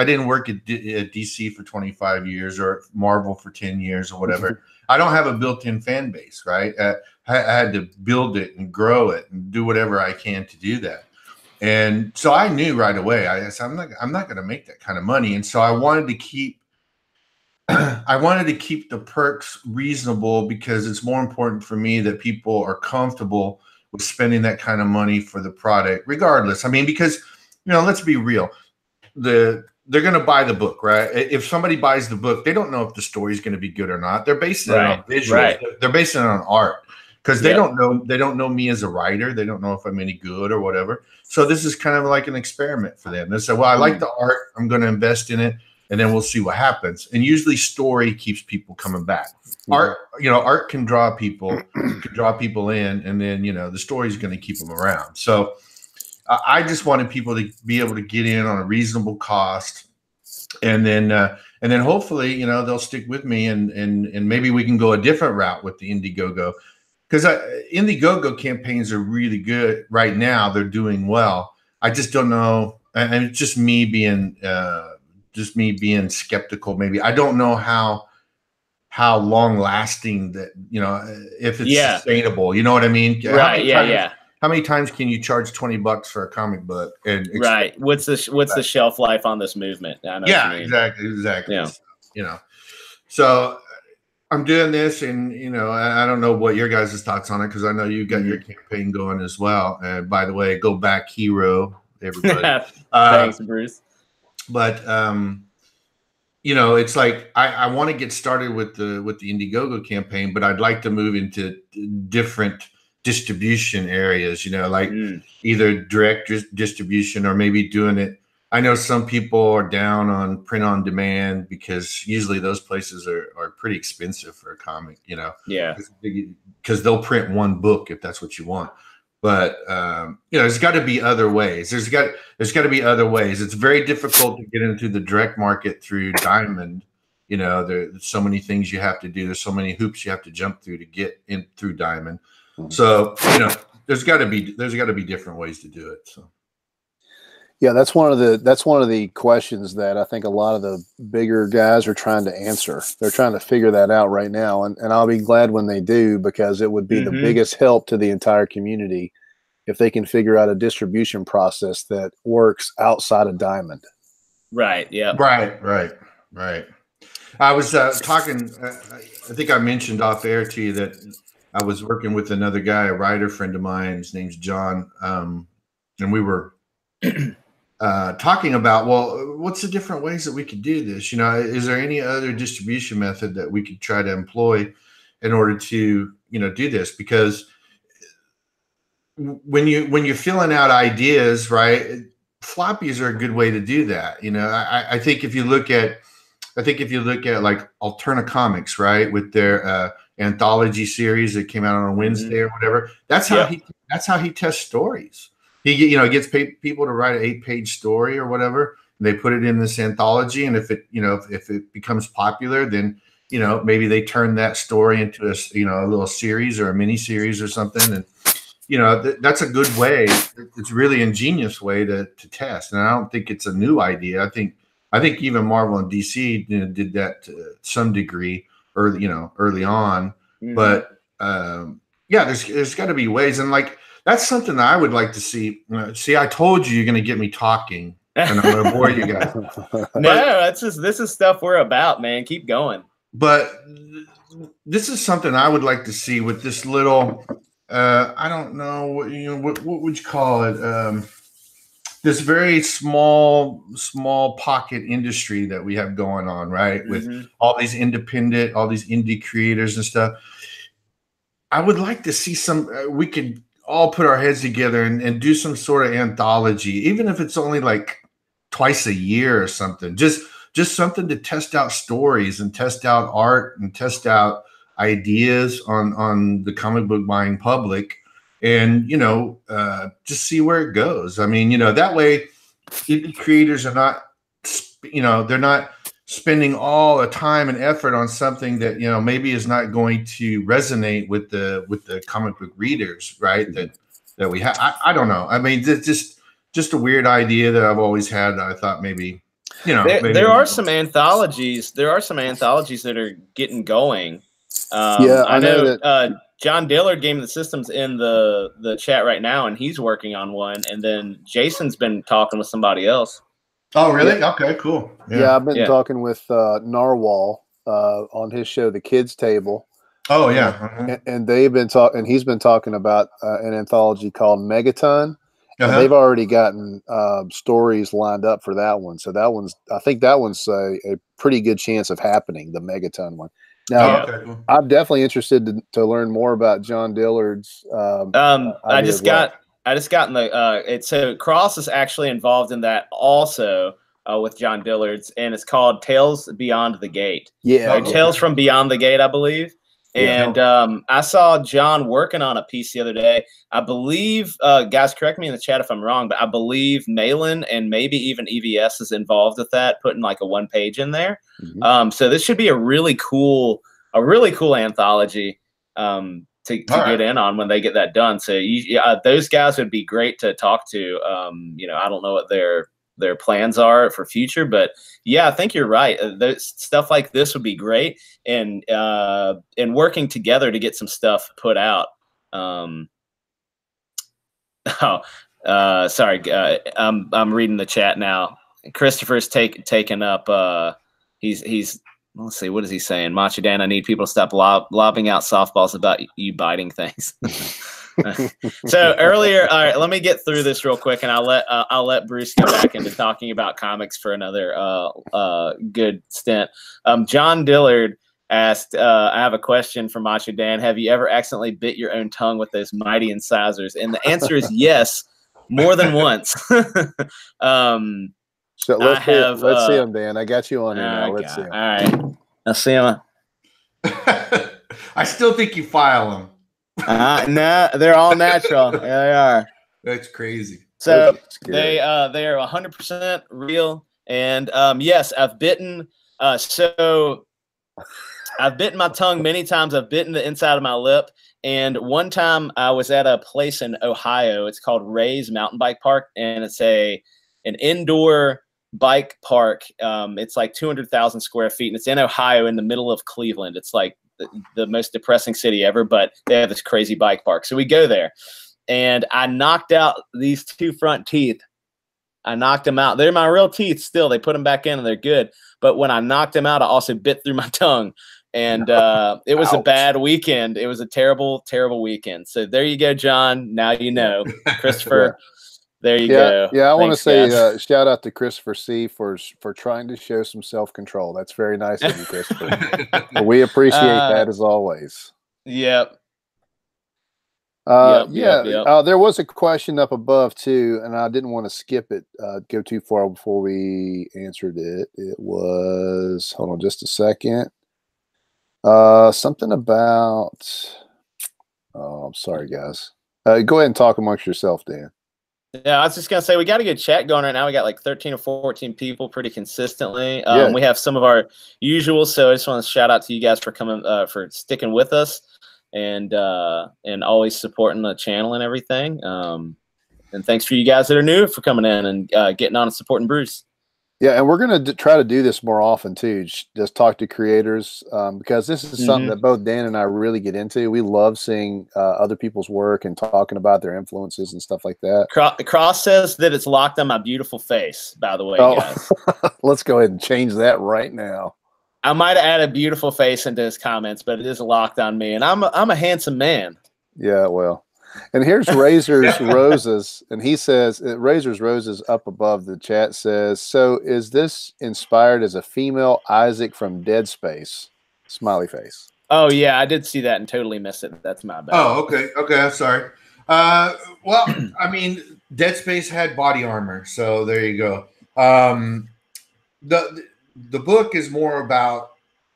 didn't work at DC for 25 years or Marvel for 10 years or whatever. I don't have a built-in fan base, right? I had to build it and grow it and do whatever I can to do that. And so I knew right away. I said, I'm not going to make that kind of money. And so I wanted to keep the perks reasonable, because it's more important for me that people are comfortable with spending that kind of money for the product, regardless. I mean, because, let's be real. They're going to buy the book, right? If somebody buys the book, they don't know if the story is going to be good or not. They're basing it on visuals. Right. They're basing it on art, because they don't know me as a writer. They don't know if I'm any good or whatever. So this is kind of like an experiment for them. They say, well, I like the art. I'm going to invest in it, and then we'll see what happens. And usually story keeps people coming back. Art can draw people, in, and then, the story is going to keep them around. So I just wanted people to be able to get in on a reasonable cost, and then hopefully, they'll stick with me, and maybe we can go a different route with the Indiegogo, because Indiegogo campaigns are really good right now. They're doing well. I just don't know, and it's just me being skeptical. Maybe I don't know how long lasting that, if it's sustainable. You know what I mean? Right. How many times can you charge $20 for a comic book? And right. What's the shelf life on this movement? I know exactly. Yeah. So I'm doing this, and I don't know what your guys' thoughts on it, because I know you got your campaign going as well. And by the way, go back, hero, everybody. Thanks, Bruce. But it's like I want to get started with the Indiegogo campaign, but I'd like to move into different distribution areas, like either direct distribution, or maybe doing it. I know some people are down on print on demand, because usually those places are pretty expensive for a comic, because they'll print one book if that's what you want. But there's got to be other ways. There's got to be other ways. It's very difficult to get into the direct market through Diamond. There's so many things you have to do. There's so many hoops you have to jump through to get in through Diamond. So there's got to be different ways to do it. So. Yeah, that's one of the questions that I think a lot of the bigger guys are trying to answer. They're trying to figure that out right now, and I'll be glad when they do, because it would be the biggest help to the entire community if they can figure out a distribution process that works outside of Diamond. Right. Yeah. Right. I was talking. I think I mentioned off air to you that I was working with another guy, a writer friend of mine. His name's John, and we were talking about, well, what's the different ways that we could do this? Is there any other distribution method that we could try to employ in order to, do this? Because when you're filling out ideas, right, floppies are a good way to do that. I think if you look at like Alterna Comics, right, with their anthology series that came out on a Wednesday or whatever, that's how he tests stories. He gets people to write an 8-page story or whatever, and they put it in this anthology. And if it becomes popular, then maybe they turn that story into a little series or a mini series or something. And that's a good way. It's a really ingenious way to test. And I don't think it's a new idea. I think even Marvel and DC did that to some degree early on. But there's got to be ways, and like. That's something that I would like to see. See, I told you you're going to get me talking, and I'm going to bore you guys. This is stuff we're about, man. Keep going. But this is something I would like to see with this little. I don't know what would you call it? This very small pocket industry that we have going on, right? With all these indie creators and stuff. I would like to see some. We could all put our heads together and do some sort of anthology, even if it's only like twice a year or something, just something to test out stories and test out art and test out ideas on the comic book buying public, and just see where it goes. I mean, that way indie creators are not, they're not spending all the time and effort on something that maybe is not going to resonate with the comic book readers, right? That we have. I don't know. I mean, it's just a weird idea that I've always had. I thought maybe, there are some anthologies. There are some anthologies that are getting going. I know that John Dillard, Game of the System's in the chat right now, and he's working on one. And then Jason's been talking with somebody else. Oh, really? Yeah. Okay, cool. Yeah, I've been talking with Narwhal on his show, The Kids Table. Oh, yeah. And they've been talking, and he's been talking about an anthology called Megaton. And they've already gotten stories lined up for that one. So I think that one's a pretty good chance of happening, the Megaton one. Now, cool. I'm definitely interested to learn more about John Dillard's. I just got in the so Cross is actually involved in that also with John Dillard's, and it's called Tales Beyond the Gate. Yeah, or Tales from Beyond the Gate, I believe. And I saw John working on a piece the other day. I believe, guys, correct me in the chat if I'm wrong, but I believe Malin and maybe even EVS is involved with that, putting like a 1-page in there. So this should be a really cool anthology to get in on when they get that done. So those guys would be great to talk to. I don't know what their plans are for future, but yeah, I think you're right. Stuff like this would be great, and working together to get some stuff put out. Sorry, I'm reading the chat now. Christopher's taken up. He's let's see, what is he saying? Macho Dan, I need people to stop lobbing out softballs about you biting things. So earlier, all right, let me get through this real quick, and I'll let Bruce go back into talking about comics for another good stint. John Dillard asked, I have a question for Macho Dan. Have you ever accidentally bit your own tongue with those mighty incisors? And the answer is yes, more than once. So let's see him, Dan. I got you on here now. Let's see him. All right, let's see him. I still think you file them. No, they're all natural. Yeah, they are. That's crazy. So they are 100% real. And yes, I've bitten. So I've bitten my tongue many times. I've bitten the inside of my lip. And one time I was at a place in Ohio. It's called Ray's Mountain Bike Park, and it's an indoor bike park. It's like 200,000 square feet, and it's in Ohio in the middle of Cleveland. It's like the most depressing city ever, but they have this crazy bike park. So we go there, and I knocked out these 2 front teeth. I knocked them out. They're my real teeth still. They put them back in and they're good. But when I knocked them out, I also bit through my tongue. And it was a bad weekend. It was a terrible, terrible weekend. So there you go, John. Now you know. Christopher, there you go. Yeah, I want to say shout out to Christopher C. for trying to show some self-control. That's very nice of you, Christopher. We appreciate that as always. Yep. There was a question up above too, and I didn't want to skip it, go too far before we answered it. It was, hold on just a second. Something about, I'm sorry, guys. Go ahead and talk amongst yourself, Dan. Yeah, I was just going to say, we got a good chat going right now. We got like 13 or 14 people pretty consistently. We have some of our usuals, so I just want to shout out to you guys for coming, for sticking with us and always supporting the channel and everything. And thanks for you guys that are new for coming in and getting on and supporting Bruce. Yeah, and we're going to try to do this more often too. Just talk to creators because this is something that both Dan and I really get into. We love seeing other people's work and talking about their influences and stuff like that. Cross says that it's locked on my beautiful face, by the way, guys. Let's go ahead and change that right now. I might have added beautiful face into his comments, but it is locked on me, and I'm a handsome man. Yeah, well. And here's Razor's Roses, and he says, Razor's Roses up above the chat says, so is this inspired as a female Isaac from Dead Space? Smiley face. Oh, yeah, I did see that and totally missed it. That's my bad. Oh, okay. Okay, I'm sorry. Well, I mean, Dead Space had body armor, so there you go. The book is more about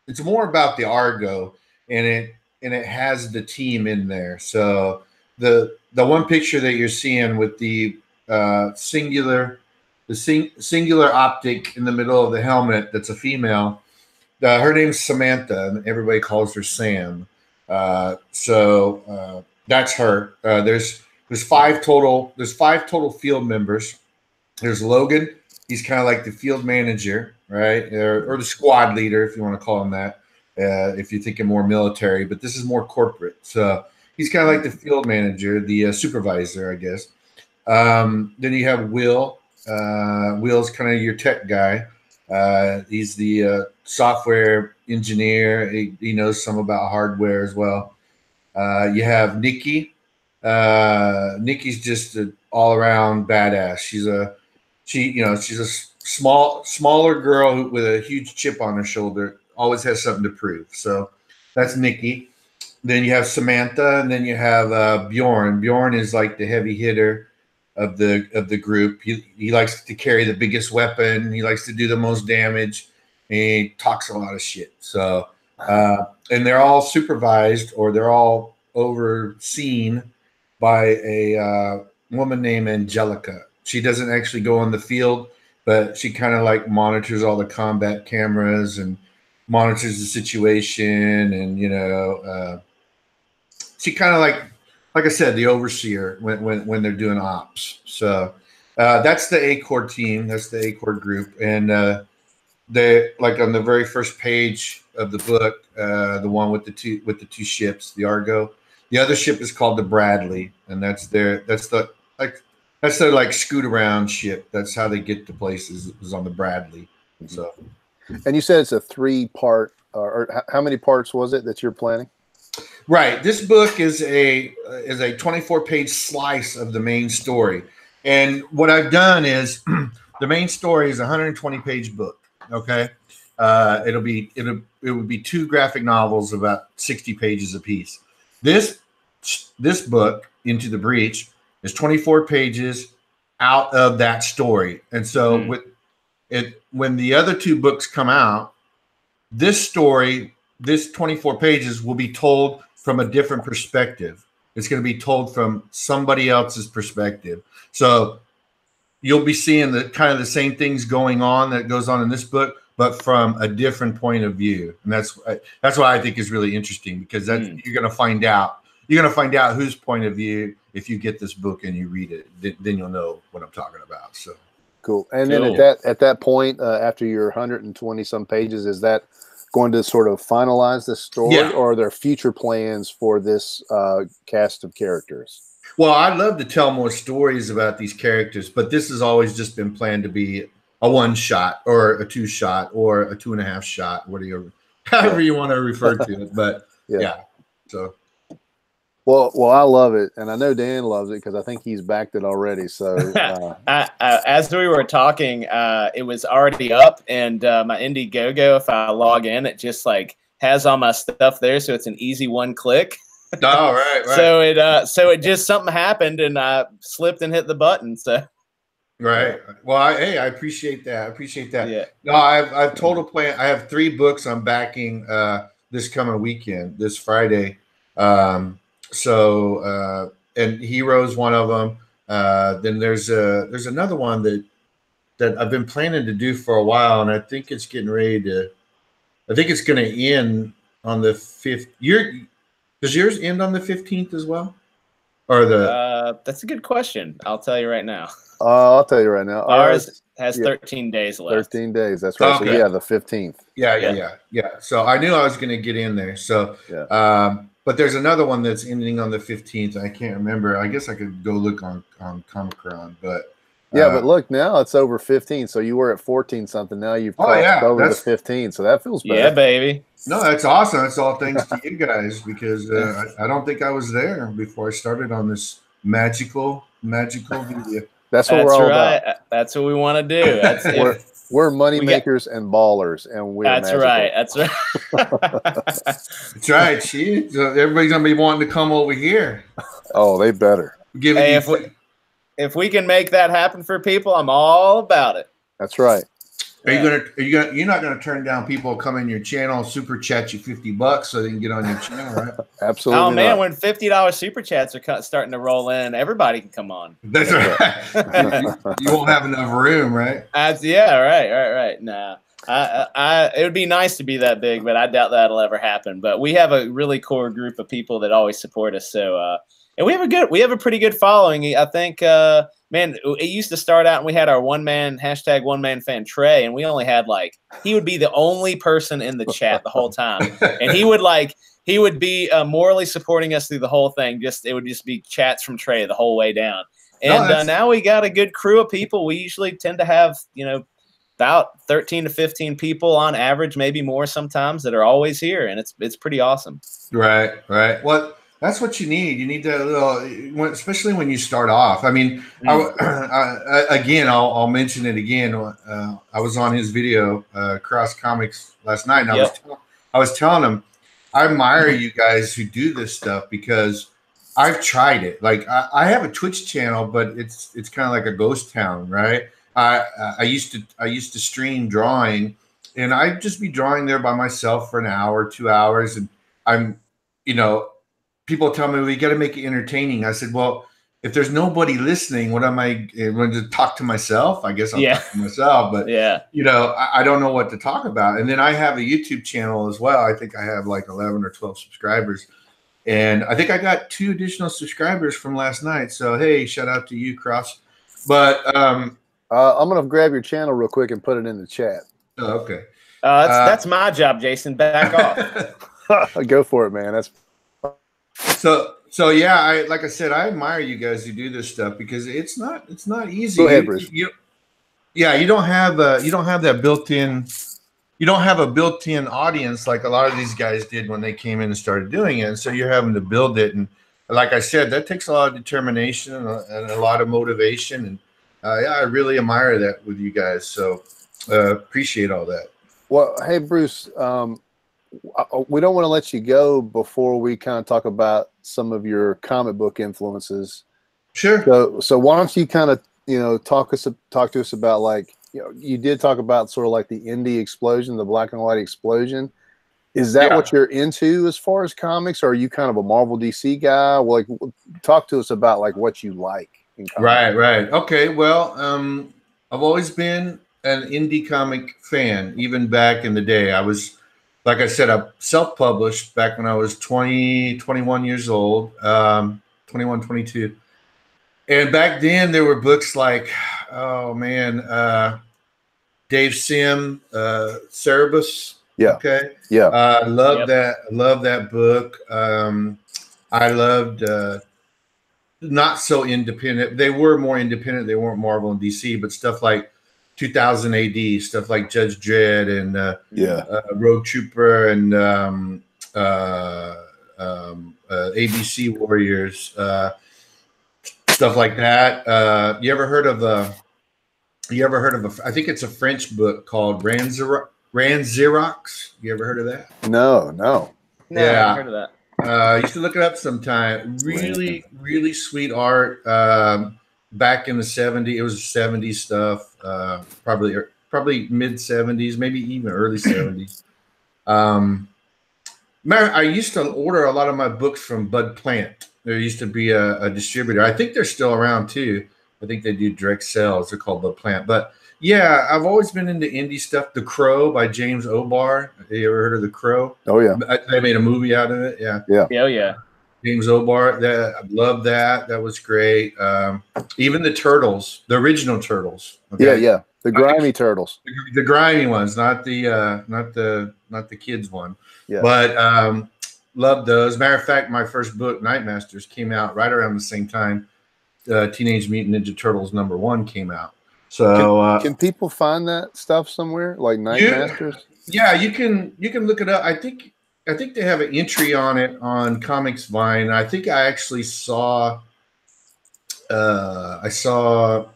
the Argo. and it has the team in there. So the one picture that you're seeing with the singular optic in the middle of the helmet, that's a female. Her name's Samantha, and everybody calls her Sam. So that's her. There's five total. There's five total field members. There's Logan. He's kind of like the field manager, right, or the squad leader, if you want to call him that. If you're thinking more military, but this is more corporate. So he's kind of like the field manager, the supervisor, I guess. Then you have Will. Will's kind of your tech guy. He's the software engineer. He knows some about hardware as well. You have Nikki. Nikki's just an all-around badass. She's a smaller girl with a huge chip on her shoulder. Always has something to prove. So that's Nikki. Then you have Samantha, and then you have Bjorn. Bjorn is like the heavy hitter of the group. He likes to carry the biggest weapon. He likes to do the most damage. And he talks a lot of shit. So and they're all supervised, or they're all overseen by a woman named Angelica. She doesn't actually go in the field, but she kind of like monitors all the combat cameras and monitors the situation, and she kind of like I said, the overseer when they're doing ops. So that's the A-Corps team. That's the A-Corps group, and they, like, on the very first page of the book, the one with the two ships, the Argo. The other ship is called the Bradley, and that's their like scoot around ship. That's how they get to places, is on the Bradley. So. And you said it's a 3-part, or how many parts was it that you're planning? Right. This book is a 24-page slice of the main story. And what I've done is the main story is a 120-page book. Okay. It would be 2 graphic novels about 60 pages apiece. This book, Into the Breach, is 24 pages out of that story. And so when the other 2 books come out, this story, this 24 pages, will be told from a different perspective. It's going to be told from somebody else's perspective. So you'll be seeing the kind of the same things going on that goes on in this book, but from a different point of view. And that's what I think is really interesting, because you're going to find out. You're going to find out whose point of view if you get this book and you read it. Then you'll know what I'm talking about. So cool. And then at that point, after your 120 some pages, is that going to sort of finalize the story, or are there future plans for this cast of characters? Well, I'd love to tell more stories about these characters, but this has always just been planned to be a 1-shot or a 2-shot or a 2.5-shot, however you want to refer to it. But so. Well, I love it, and I know Dan loves it because I think he's backed it already. So, as we were talking, it was already up, and my Indiegogo, if I log in, it just like has all my stuff there, so it's an easy 1-click. Oh, right. So it just something happened, and I slipped and hit the button. So. Right. Well, I appreciate that. Yeah. No, I've total plan. I have 3 books I'm backing this coming weekend, this Friday. And Hero's one of them. Then there's another one that I've been planning to do for a while, and I think it's getting ready to. I think it's going to end on the 5th. Does yours end on the 15th as well, or the? That's a good question. I'll tell you right now. I'll tell you right now. Ours has 13 days left. 13 days. That's right. Okay. So the 15th. Yeah. So I knew I was going to get in there. So but there's another one that's ending on the 15th. I can't remember. I guess I could go look on Comic-Con, but but look, now it's over 15. So you were at 14 something. Now you've crossed over the 15. So that feels better. Yeah, baby. No, that's awesome. It's all thanks to you guys, because I don't think I was there before I started on this magical video. That's what we're all about. That's what we want to do. We're money makers and ballers, and we're That's magical. right. That's right. That's right. See, so everybody's gonna be wanting to come over here. Oh, they better. If we can make that happen for people, I'm all about it. That's right. You're not gonna turn down people come in your channel, super chat you $50 so they can get on your channel, right? Absolutely. Oh man, not. when $50 super chats are starting to roll in, everybody can come on. That's right. you won't have enough room, right? Yeah, right. Nah. It would be nice to be that big, but I doubt that'll ever happen. But we have a really core group of people that always support us. So, and we have a pretty good following. I think, man, it used to start out and we had our one man fan Trey, and we only had he would be the only person in the chat the whole time, and he would be morally supporting us through the whole thing. It would just be chats from Trey the whole way down. And now we got a good crew of people. We usually tend to have, about 13 to 15 people on average, maybe more sometimes, that are always here, and it's pretty awesome. Right. Well, that's what you need. You need that little, especially when you start off. I mean, again, I'll mention it again. I was on his video, Cross Comics, last night, and I was telling him, I admire you guys who do this stuff because I've tried it. Like I have a Twitch channel, but it's kind of like a ghost town, right? I used to stream drawing, and I'd just be drawing there by myself for an hour, 2 hours, and I'm, people tell me, well, you got to make it entertaining. I said, well, if there's nobody listening, what am I going to talk to myself? I guess I'll talk to myself, but I don't know what to talk about. And then I have a YouTube channel as well. I think I have 11 or 12 subscribers, and I think I got 2 additional subscribers from last night. So, hey, shout out to you, Cross. But, I'm going to grab your channel real quick and put it in the chat. Oh, okay. That's my job, Jason. Back off. Go for it, man. That's so yeah. Like I said, I admire you guys who do this stuff because it's not easy. Go ahead, Bruce. You don't have that built-in. You don't have a built-in audience like a lot of these guys did when they came in and started doing it. And so you're having to build it, and like I said, that takes a lot of determination and a lot of motivation. And I really admire that with you guys. So appreciate all that. Well, hey, Bruce, we don't want to let you go before we kind of talk about some of your comic book influences. Sure. So why don't you kind of, talk to us about you did talk about sort of the indie explosion, the black and white explosion. Is that what you're into as far as comics? Or are you kind of a Marvel DC guy? Well, talk to us about what you like. Right. Okay. Well, I've always been an indie comic fan, even back in the day. I was, like I said, I self-published back when I was 21 years old, 21, 22. And back then there were books like, oh man, Dave Sim, Cerebus. Yeah. Okay. Yeah. I love that. Love that book. I loved, not so independent. They were more independent. They weren't Marvel and DC, but stuff like 2000 AD, stuff like Judge Dredd and Rogue Trooper and ABC Warriors, stuff like that. You ever heard of I think it's a French book called Ranzirox? You ever heard of that? No. I haven't heard of that. You should look it up sometime. Really, really sweet art. Back in the 70s, it was 70s stuff. Probably mid 70s, maybe even early 70s. I used to order a lot of my books from Bud Plant. There used to be a distributor. I think they're still around too. I think they do direct sales. They're called Bud Plant. But yeah, I've always been into indie stuff. The Crow by James O'Barr. Have you ever heard of The Crow? Oh yeah. They made a movie out of it. Yeah. Oh yeah. James O'Barr. I love that. That was great. Even the Turtles, the original Turtles. Okay? Yeah. The grimy Turtles. The grimy ones, not the kids one. Yeah. But love those. Matter of fact, my first book, Nightmasters, came out right around the same time Teenage Mutant Ninja Turtles #1 came out. So can people find that stuff somewhere, like Nightmasters? Yeah, you can look it up. I think they have an entry on it on Comics Vine. I think I actually saw for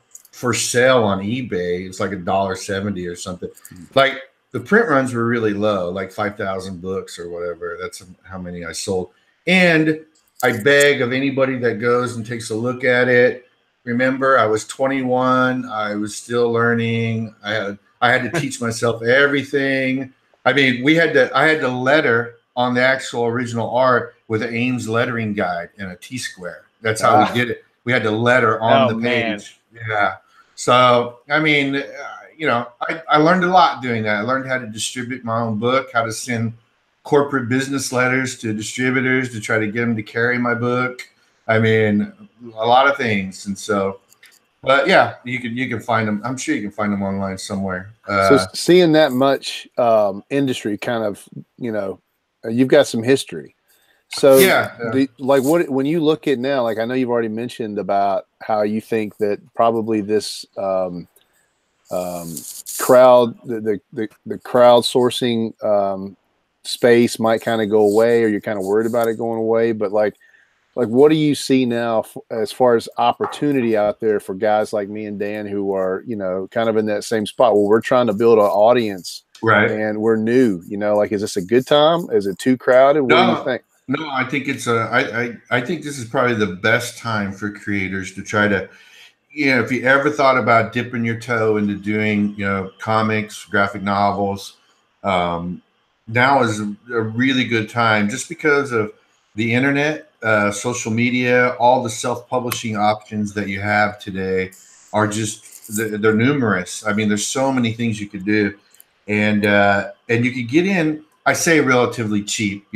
sale on eBay. It's like $1.70 or something. Like the print runs were really low, like 5,000 books or whatever. That's how many I sold. And I beg of anybody that goes and takes a look at it. Remember, I was 21. I was still learning. I I had to teach myself everything. I mean, I had to letter on the actual original art with an Ames lettering guide and a T-square. That's how we did it. We had to letter on the page. Man. Yeah. So, I mean, I learned a lot doing that. I learned how to distribute my own book, how to send corporate business letters to distributors to try to get them to carry my book. I mean, a lot of things. And so, but yeah, you can find them. I'm sure you can find them online somewhere. So seeing that much industry kind of, you've got some history. So when you look at now, like I know you've already mentioned about how you think that probably this crowd, the crowdsourcing space might kind of go away, or you're kind of worried about it going away. But like what do you see now as far as opportunity out there for guys like me and Dan who are, kind of in that same spot where we're trying to build an audience, right? And we're new, like, is this a good time? Is it too crowded? What do you think? No, I think I think this is probably the best time for creators to try to, if you ever thought about dipping your toe into doing, comics, graphic novels, now is a really good time just because of the internet, social media, all the self-publishing options that you have today are they're numerous. I mean, there's so many things you could do, and you could get in. I say relatively cheap,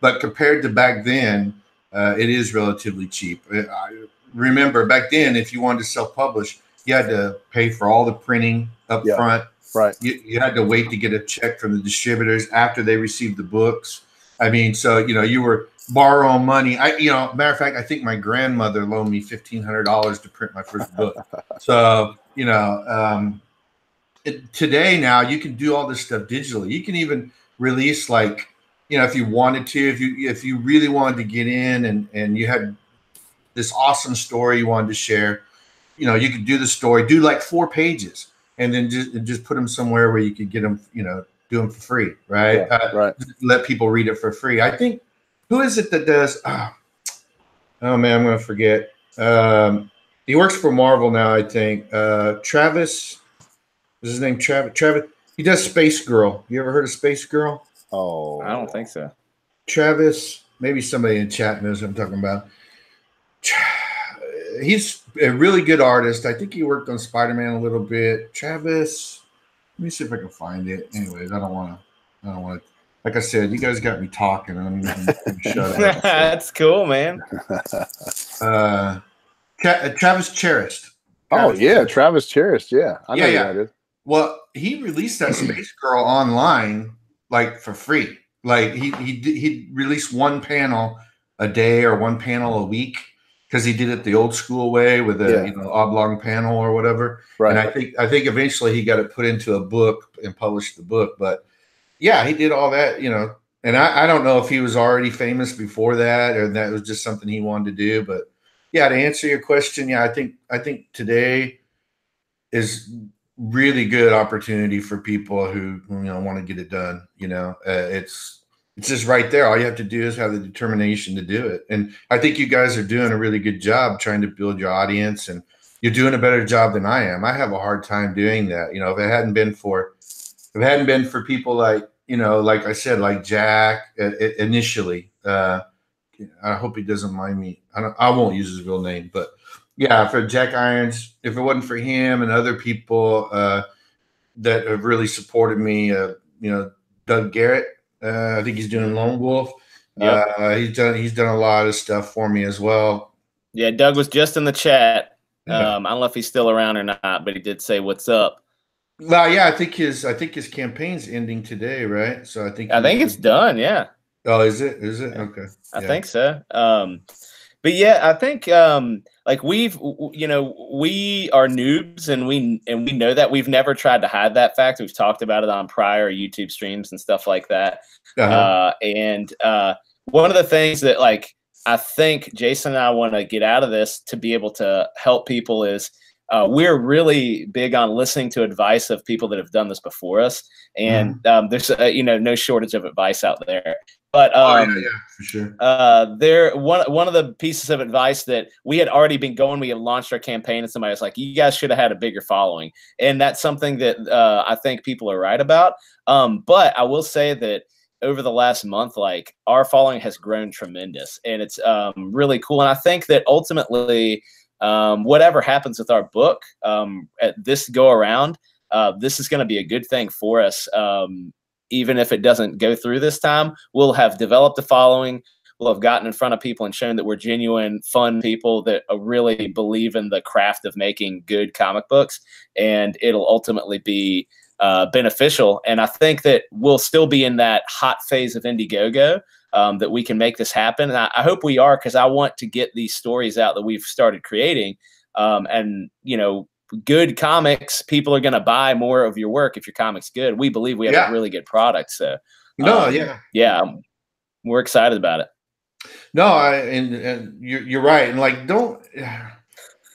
but compared to back then, it is relatively cheap. I remember back then, if you wanted to self-publish, you had to pay for all the printing up front. Right. You had to wait to get a check from the distributors after they received the books. I mean, so, you were borrowing money. Matter of fact, I think my grandmother loaned me $1,500 to print my first book. So, today now you can do all this stuff digitally. You can even release if you wanted to, if you really wanted to get in and you had this awesome story you wanted to share, you could do the story, do like 4 pages, and then just put them somewhere where you could get them, do them for free, right? Yeah, right. Let people read it for free. I think, who is it that does? Oh man, I'm gonna forget. He works for Marvel now, I think. Travis, is his name Travis? He does Space Girl. You ever heard of Space Girl? Oh, I don't think so. Travis, maybe somebody in chat knows what I'm talking about. He's a really good artist. I think he worked on Spider-Man a little bit. Travis, let me see if I can find it. Anyways, I don't want to. Like I said, you guys got me talking. I'm gonna shut up. That's cool, man. Travis Cherished. Travis Cherished. Yeah, I know who that is. Well, he released that Space Girl online for free. Like he released one panel a day or one panel a week because he did it the old school way with a oblong panel or whatever. Right. And I think eventually he got it put into a book and published the book. But yeah, he did all that, And I don't know if he was already famous before that or that was just something he wanted to do. But yeah, to answer your question, I think today is really good opportunity for people who want to get it done. It's just right there. All you have to do is have the determination to do it. And I think you guys are doing a really good job trying to build your audience, and you're doing a better job than I am. I have a hard time doing that. If it hadn't been for people like I said, like Jack initially, I hope he doesn't mind me. I won't use his real name, but yeah, for Jack Irons, if it wasn't for him and other people that have really supported me, Doug Garrett, I think he's doing Lone Wolf. Yep. He's done a lot of stuff for me as well. Yeah, Doug was just in the chat. I don't know if he's still around or not, but he did say what's up. Well, yeah, I think his campaign's ending today, right? So I think it's done. Yeah. Oh, is it? Is it? Okay. I think so. But yeah, I think we are noobs and we know that. We've never tried to hide that fact. We've talked about it on prior YouTube streams and stuff like that. And one of the things that I think Jason and I want to get out of this to be able to help people is we're really big on listening to advice of people that have done this before us. And there's no shortage of advice out there. But yeah, for sure. there one of the pieces of advice that we had already been going, we had launched our campaign, and somebody was like, "You guys should have had a bigger following," and that's something that I think people are right about. But I will say that over the last month, like our following has grown tremendous, and it's really cool. And I think that ultimately, whatever happens with our book at this go around, this is going to be a good thing for us. Even if it doesn't go through this time, we'll have developed a following. We'll have gotten in front of people and shown that we're genuine, fun people that really believe in the craft of making good comic books, and it'll ultimately be beneficial. And I think that we'll still be in that hot phase of Indiegogo, that we can make this happen. And I hope we are, because I want to get these stories out that we've started creating. And, you know, good comics, people are going to buy more of your work if your comic's good. We believe we have a really good product. So, yeah, we're excited about it. No, and you're right. And like,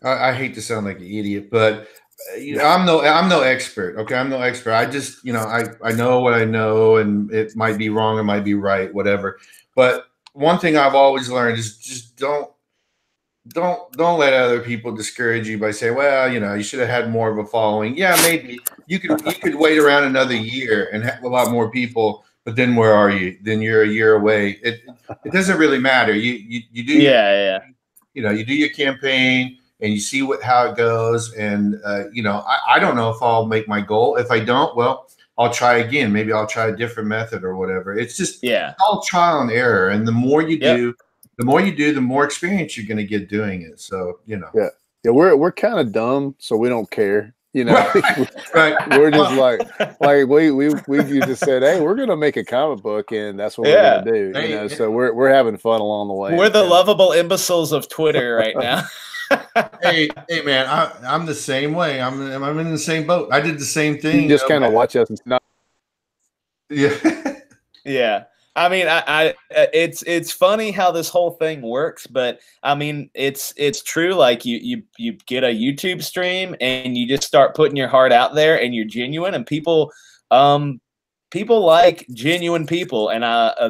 I hate to sound like an idiot, but I'm no expert. Okay, I'm no expert. I just, I know what I know, and it might be wrong, it might be right, whatever. But one thing I've always learned is just don't let other people discourage you by saying, well, you should have had more of a following. Yeah, maybe you could wait around another year and have a lot more people, but then where are you? Then you're a year away. It doesn't really matter. You do you do your campaign and you see how it goes. And I don't know if I'll make my goal. If I don't, well, I'll try again. Maybe I'll try a different method or whatever. It's just all trial and error. And the more you do, the more experience you're going to get doing it. So, Yeah, we're kind of dumb, so we don't care. Right. We're just like we just said, hey, we're going to make a comic book, and that's what we're going to do. So we're having fun along the way. We're the lovable imbeciles of Twitter right now. hey, man, I'm the same way. I'm in the same boat. I did the same thing. You just kind of watch us and not. Yeah. Yeah. I mean, it's funny how this whole thing works, but I mean, it's true. Like you get a YouTube stream and you just start putting your heart out there and you're genuine, and people like genuine people. And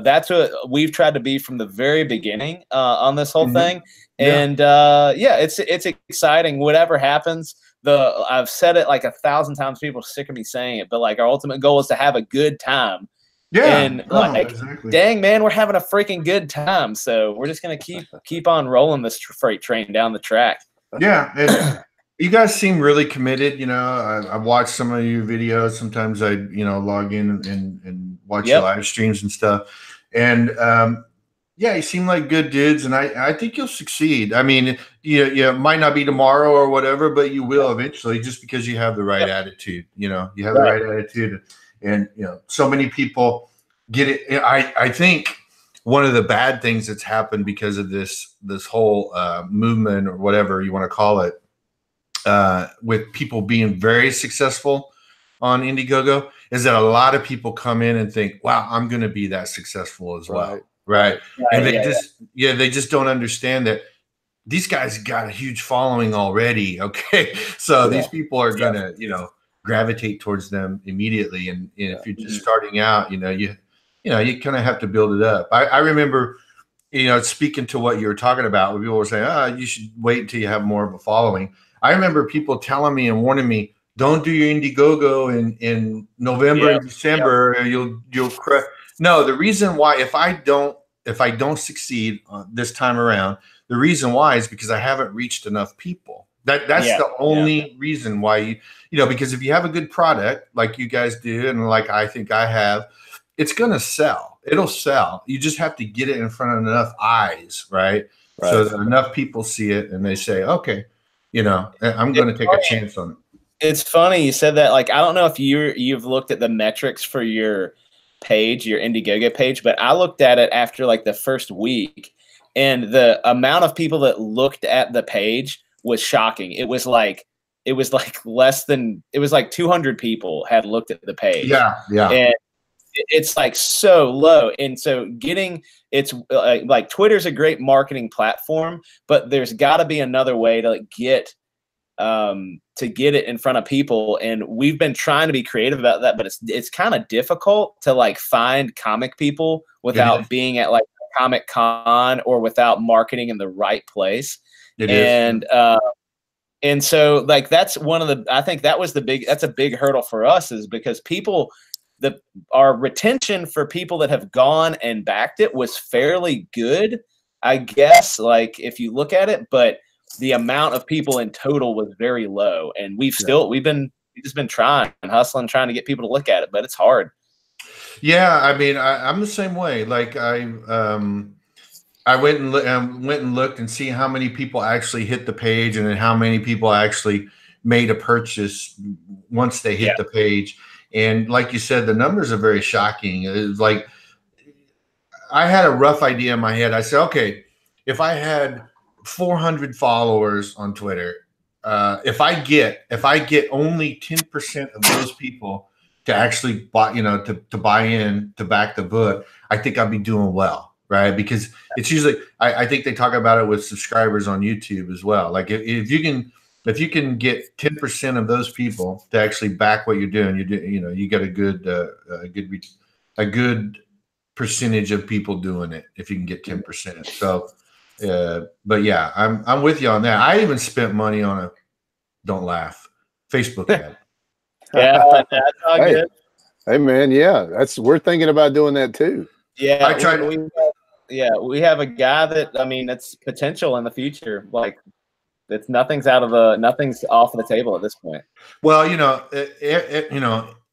that's what we've tried to be from the very beginning on this whole thing. And it's exciting. Whatever happens, I've said it like 1,000 times. People are sick of me saying it, but like our ultimate goal is to have a good time. Yeah, and exactly. Dang, man, we're having a freaking good time. So we're just gonna keep on rolling this freight train down the track. Yeah, and you guys seem really committed. I watch some of your videos. Sometimes I log in and watch your live streams and stuff. And you seem like good dudes, and I think you'll succeed. I mean, you might not be tomorrow or whatever, but you will eventually, just because you have the right attitude. You have the right attitude. And so many people get it. I think one of the bad things that's happened because of this whole movement, or whatever you want to call it, with people being very successful on Indiegogo, is that a lot of people come in and think, "Wow, I'm going to be that successful as well." Right? And they just don't understand that these guys got a huge following already. Okay, so these people are going to gravitate towards them immediately. And if you're just starting out, you kind of have to build it up. I remember, speaking to what you were talking about, when people were saying, you should wait until you have more of a following. I remember people telling me and warning me, don't do your Indiegogo in November and December, or you'll crash. No, the reason why, if I don't succeed this time around, the reason why is because I haven't reached enough people. That's the only reason why because if you have a good product like you guys do, and like I think I have, it's gonna sell. It'll sell. You just have to get it in front of enough eyes, right? So that enough people see it and they say, okay, I'm going to take a chance on it. It's funny you said that. Like, I don't know if you've looked at the metrics for your page, your Indiegogo page, but I looked at it after like the first week, and the amount of people that looked at the page was shocking. It was like 200 people had looked at the page. Yeah. And it's like so low. And so it's like Twitter's a great marketing platform, but there's got to be another way to get to get it in front of people. And we've been trying to be creative about that, but it's kind of difficult to like find comic people without being at like Comic Con or without marketing in the right place. And so like that's one of the, I think that's a big hurdle for us, is because people, our retention for people that have gone and backed it was fairly good, I guess, like if you look at it, but the amount of people in total was very low. And we've just been trying and hustling, trying to get people to look at it, but it's hard. Yeah. I mean, I'm the same way. Like I went and looked and see how many people actually hit the page, and then how many people actually made a purchase once they hit the page. And like you said, the numbers are very shocking. It's like, I had a rough idea in my head. I said, okay, if I had 400 followers on Twitter, if I get only 10% of those people to actually buy, to buy in, to back the book, I think I'd be doing well, right? Because it's usually, I think they talk about it with subscribers on YouTube as well. Like if you can get 10% of those people to actually back what you're doing, you get a good percentage of people doing it if you can get 10%. So, but yeah, I'm with you on that. I even spent money on don't laugh, Facebook ad. Yeah, that's all good. Hey man, yeah, we're thinking about doing that too. Yeah, we have a guy that, I mean, it's potential in the future. Like, nothing's off of the table at this point. Well,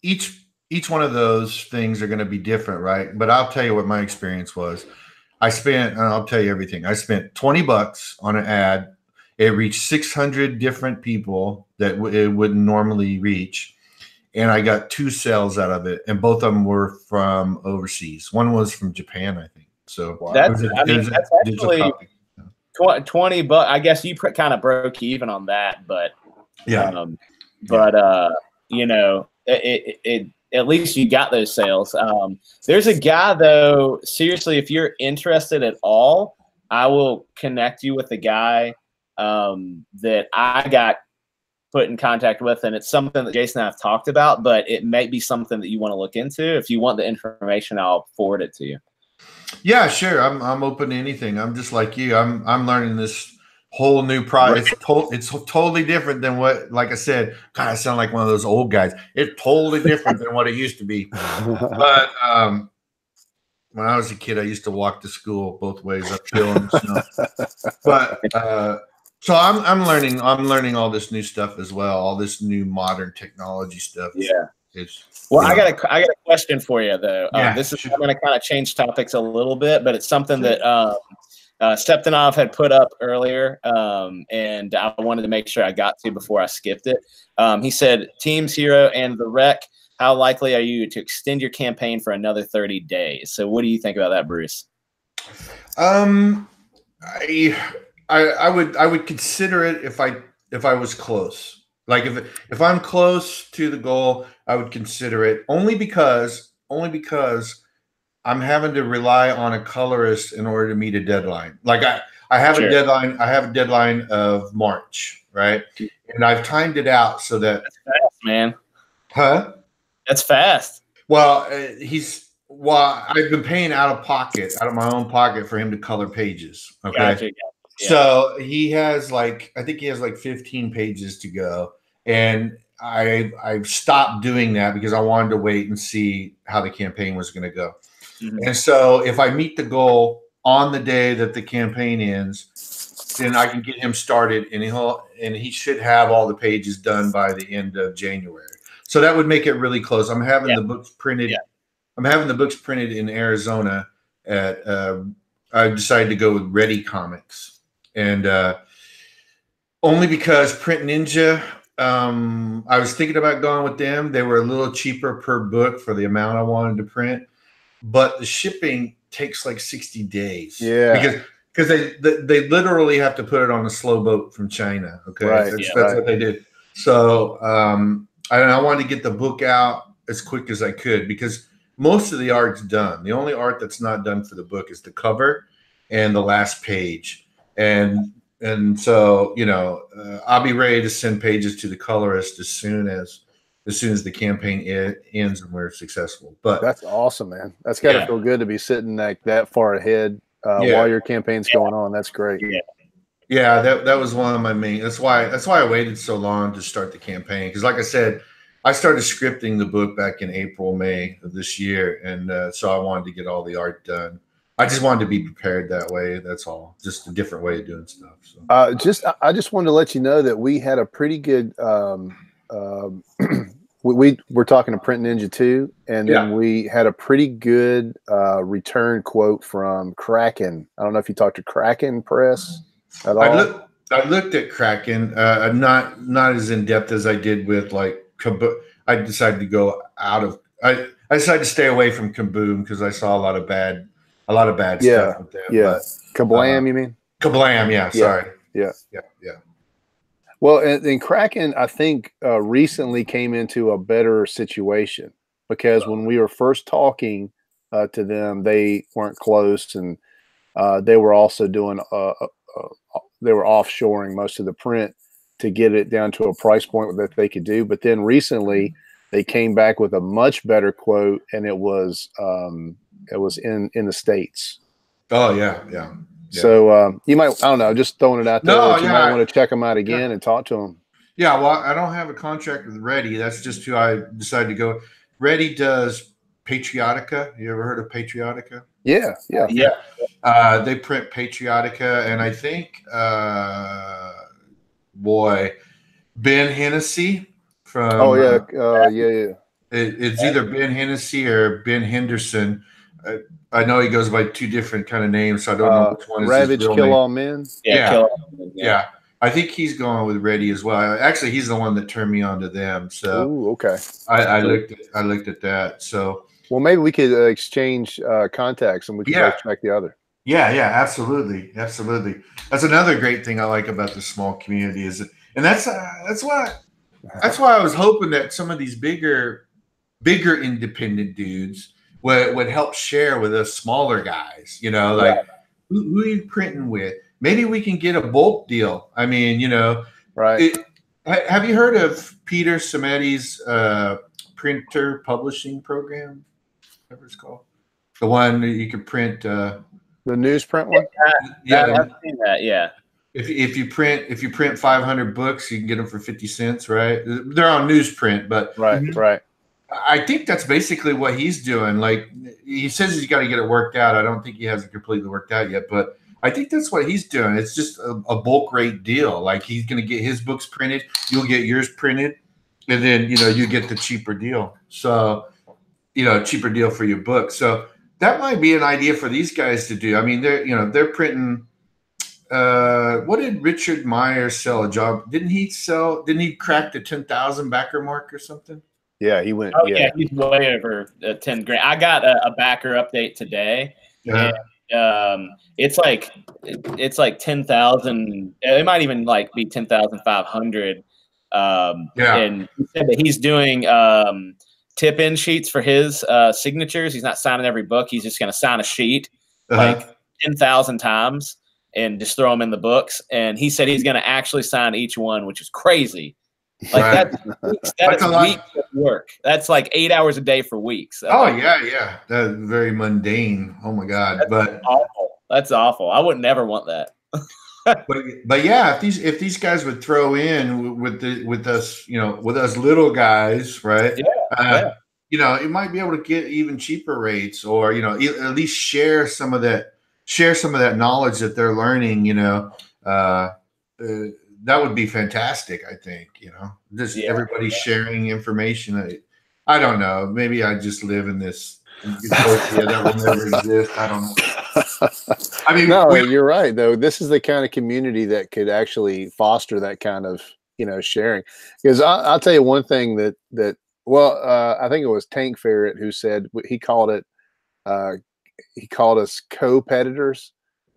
each one of those things are going to be different, right? But I'll tell you what my experience was. I'll tell you everything. I spent $20 on an ad. It reached 600 different people that it wouldn't normally reach. And I got 2 sales out of it. And both of them were from overseas. One was from Japan, I think. So that's actually $20. I guess you kind of broke even on that, but it at least you got those sales. There's a guy though, seriously, if you're interested at all, I will connect you with the guy that I got put in contact with, and it's something that Jason and I have talked about, but it may be something that you want to look into. If you want the information, I'll forward it to you. Yeah, sure. I'm open to anything. I'm just like you. I'm learning this whole new product. It's totally different than what, like I said, God, I sound like one of those old guys. It's totally different than what it used to be. But when I was a kid, I used to walk to school both ways uphill in the snow. But so I'm learning all this new stuff as well, all this new modern technology stuff. Yeah. I got a question for you though. I'm going to kind of change topics a little bit, but it's something that Septanov had put up earlier, and I wanted to make sure I got to before I skipped it. He said, Teams Hero and the Wreck, how likely are you to extend your campaign for another 30 days? So what do you think about that, Bruce? I would consider it if I was close. Like if I'm close to the goal, I would consider it only because I'm having to rely on a colorist in order to meet a deadline. Like I have a deadline. I have a deadline of March, right? And I've timed it out so that. That's fast, man. Huh? That's fast. Well, I've been paying out of my own pocket for him to color pages. Okay. Gotcha. Yeah. So he has I think he has 15 pages to go. And I've stopped doing that because I wanted to wait and see how the campaign was going to go. Mm-hmm. And so if I meet the goal on the day that the campaign ends, then I can get him started, and he should have all the pages done by the end of January. So that would make it really close. I'm having the books printed. Yeah. I'm having the books printed in Arizona at I decided to go with Ready Comics, and only because Print Ninja. I was thinking about going with them. They were a little cheaper per book for the amount I wanted to print, but the shipping takes 60 days. Yeah, because they literally have to put it on a slow boat from China. Okay, right. That's what they did. So I wanted to get the book out as quick as I could because most of the art's done. The only art that's not done for the book is the cover and the last page. And and so I'll be ready to send pages to the colorist as soon as the campaign ends and we're successful. But that's awesome, man. That's got to feel good to be sitting like that far ahead while your campaign's going on. That's great. Yeah, that was one of my main. That's why I waited so long to start the campaign, because, like I said, I started scripting the book back in April, May of this year, and so I wanted to get all the art done. I just wanted to be prepared that way. That's all. Just a different way of doing stuff. So. I just wanted to let you know that we had a pretty good. We're talking to Print Ninja 2, and then we had a pretty good return quote from Kraken. I don't know if you talked to Kraken Press at all. I looked at Kraken, not as in depth as I did with like Kaboom. I decided to go out of. I decided to stay away from Kaboom because I saw a lot of bad stuff with them. Yeah, Kablam, you mean? Kablam, yeah. Sorry. Yeah. Well, and Kraken, I think, recently came into a better situation, because when we were first talking to them, they weren't close, and they were also doing they were offshoring most of the print to get it down to a price point that they could do. But then recently, they came back with a much better quote, and it was in the States. Oh yeah. So you might, I don't know, just throwing it out there. No, you might want to check them out again and talk to them. Yeah, well, I don't have a contract with Ready. That's just who I decided to go. Ready does Patriotica. You ever heard of Patriotica? Yeah. They print Patriotica, and I think, Ben Hennessy from. Oh yeah. It's either Ben Hennessy or Ben Henderson. I know he goes by two different kind of names, so I don't know which one is Ravage his real Kill name. All Men. Yeah. I think he's going with Ready as well. Actually, he's the one that turned me on to them. So okay. I looked at that. So maybe we could exchange contacts, and we could both check the other. Yeah, absolutely. That's another great thing I like about the small community and that's why I was hoping that some of these bigger independent dudes would help share with us smaller guys, like who are you printing with? Maybe we can get a bulk deal. I mean, right. Have you heard of Peter Sameti's printer publishing program? Whatever it's called. The one that you can print. The newsprint one? I've seen that, yeah. If you print 500 books, you can get them for 50 cents, right? They're on newsprint, but right. I think that's basically what he's doing. Like, he says he's got to get it worked out. I don't think he has it completely worked out yet, but I think that's what he's doing. It's just a bulk rate deal. Like, he's going to get his books printed, you'll get yours printed, and then you get the cheaper deal. So, cheaper deal for your book. So that might be an idea for these guys to do. I mean, they're printing. What did Richard Meyer sell a job? Didn't he crack the 10,000 backer mark or something? Yeah, he went. Oh yeah, he's way over 10 grand. I got a backer update today. Yeah. And, it's like 10,000. It might even like be 10,500. And he said that he's doing tip-in sheets for his signatures. He's not signing every book. He's just going to sign a sheet like 10,000 times and just throw them in the books. And he said he's going to actually sign each one, which is crazy. Like that's weeks of work. That's like 8 hours a day for weeks. Yeah. That's very mundane. Oh my God. That's awful. That's awful. I would never want that. but yeah, if these guys would throw in with us little guys, right? You might be able to get even cheaper rates, or at least share some of that knowledge that they're learning. That would be fantastic. I think everybody sharing information. I don't know. Maybe I just live in this utopia that will never exist. I don't know. I mean, no, you're right though. This is the kind of community that could actually foster that kind of sharing. Because I'll tell you one thing that I think it was Tank Ferret who said he called us co-peditors.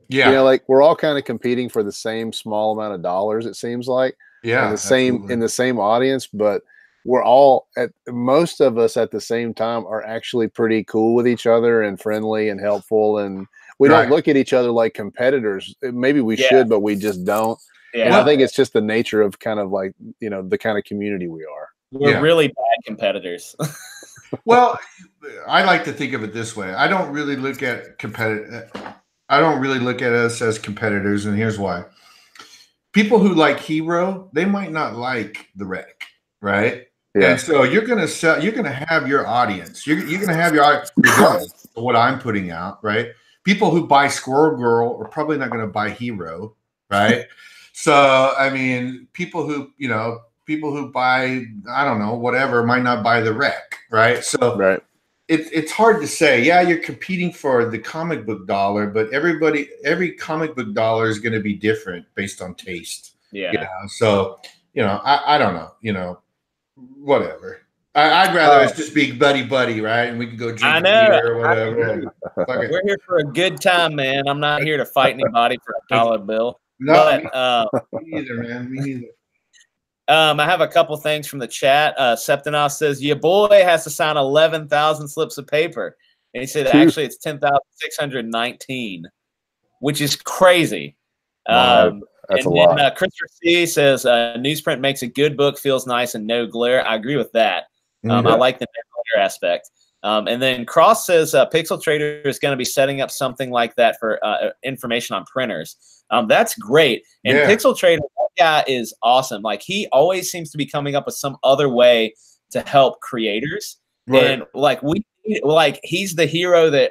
Yeah, like we're all kind of competing for the same small amount of dollars. It seems like, in the same audience, but we're all most of us at the same time are actually pretty cool with each other and friendly and helpful, and we don't look at each other like competitors. Maybe we should, but we just don't. Yeah. And I think it's just the nature of kind of like, you know, the kind of community we are. We're really bad competitors. Well, I like to think of it this way. I don't really look at us as competitors, and here's why. People who like Hero, they might not like the Rec, right? Yeah. And so you're gonna have your audience. You're gonna have your audience regardless of what I'm putting out, right? People who buy Squirrel Girl are probably not gonna buy Hero, right? So I mean, people who buy, I don't know, whatever, might not buy the Rec, right? So it's hard to say. Yeah, you're competing for the comic book dollar, but every comic book dollar is going to be different based on taste. Yeah. You know? So, I don't know, whatever. I'd rather it's just be buddy, right? And we can go drink beer or whatever. We're here for a good time, man. I'm not here to fight anybody for a dollar bill. No, me neither, man. Me neither. I have a couple things from the chat. Septinos says, your boy has to sign 11,000 slips of paper. And he said, actually, it's 10,619, which is crazy. That's a lot. Christopher C says, newsprint makes a good book, feels nice, and no glare. I agree with that. I like the no glare aspect. And then Cross says, Pixel Trader is going to be setting up something like that for information on printers. That's great. And Pixel Trader, that guy is awesome. Like, he always seems to be coming up with some other way to help creators. Right. And he's the hero that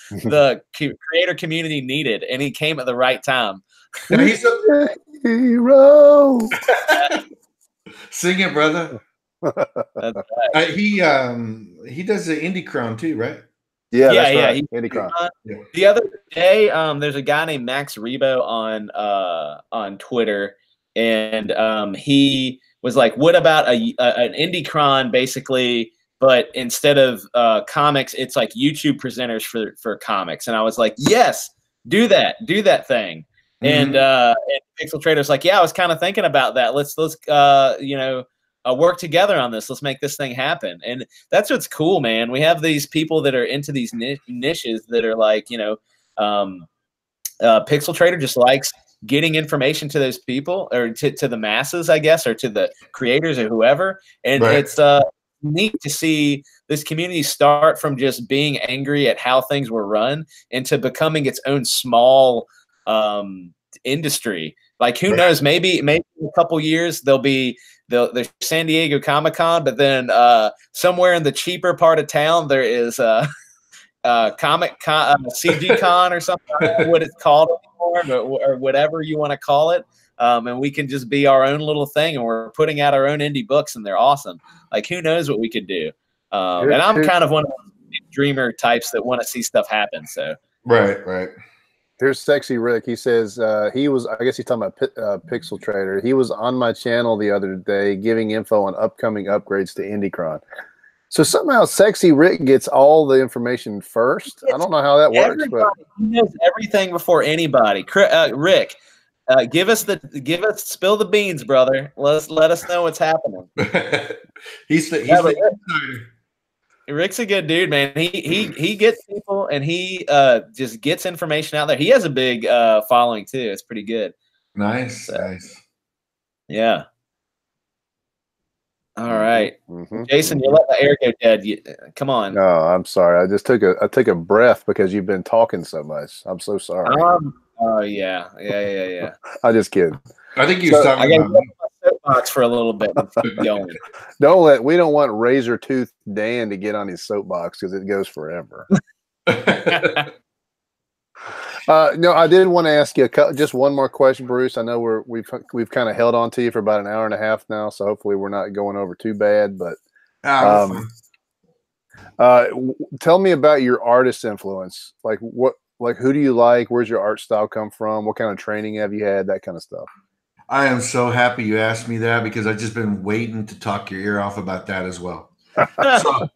the creator community needed, and he came at the right time. He's a hero. Sing it, brother. That's right. He does the Indie Crown too, right? Yeah, that's right. Indie Crown. The other day, there's a guy named Max Rebo on Twitter, and he was like, "What about an IndieCron, basically? But instead of comics, it's like YouTube presenters for comics." And I was like, "Yes, do that thing." And Pixel Trader's like, "Yeah, I was kind of thinking about that. Let's work together on this. Let's make this thing happen." And that's what's cool, man. We have these people that are into these niches that are like, Pixel Trader just likes getting information to those people, or to the masses, I guess, or to the creators or whoever. And it's neat to see this community start from just being angry at how things were run into becoming its own small industry. Like, who knows, maybe in a couple years there's San Diego Comic-Con, but then somewhere in the cheaper part of town there is Comic Con, CG Con or something. I don't know what it's called anymore, or whatever you want to call it. And we can just be our own little thing, and we're putting out our own indie books, and they're awesome. Like, who knows what we could do? And I'm kind of one of those dreamer types that want to see stuff happen. So right. Here's Sexy Rick. He says he was, I guess he's talking about Pixel Trader. He was on my channel the other day giving info on upcoming upgrades to IndieCron. So somehow Sexy Rick gets all the information first. I don't know how that works, but he knows everything before anybody. Rick, spill the beans, brother. Let us know what's happening. he's Rick's a good dude, man. He gets people, and he just gets information out there. He has a big following too. It's pretty good. Nice. Yeah. All right, Jason, you let the air go dead. Come on. No, I'm sorry. I just took a breath because you've been talking so much. I'm so sorry. Oh yeah. I'm just kidding. I think you're talking about my soapbox for a little bit. Keep going. We don't want Razor Tooth Dan to get on his soapbox because it goes forever. No, I did want to ask you just one more question, Bruce. I know we've kind of held on to you for about an hour and a half now, so hopefully we're not going over too bad. But tell me about your artist influence. Like, who do you like? Where's your art style come from? What kind of training have you had? That kind of stuff. I am so happy you asked me that, because I've just been waiting to talk your ear off about that as well. So,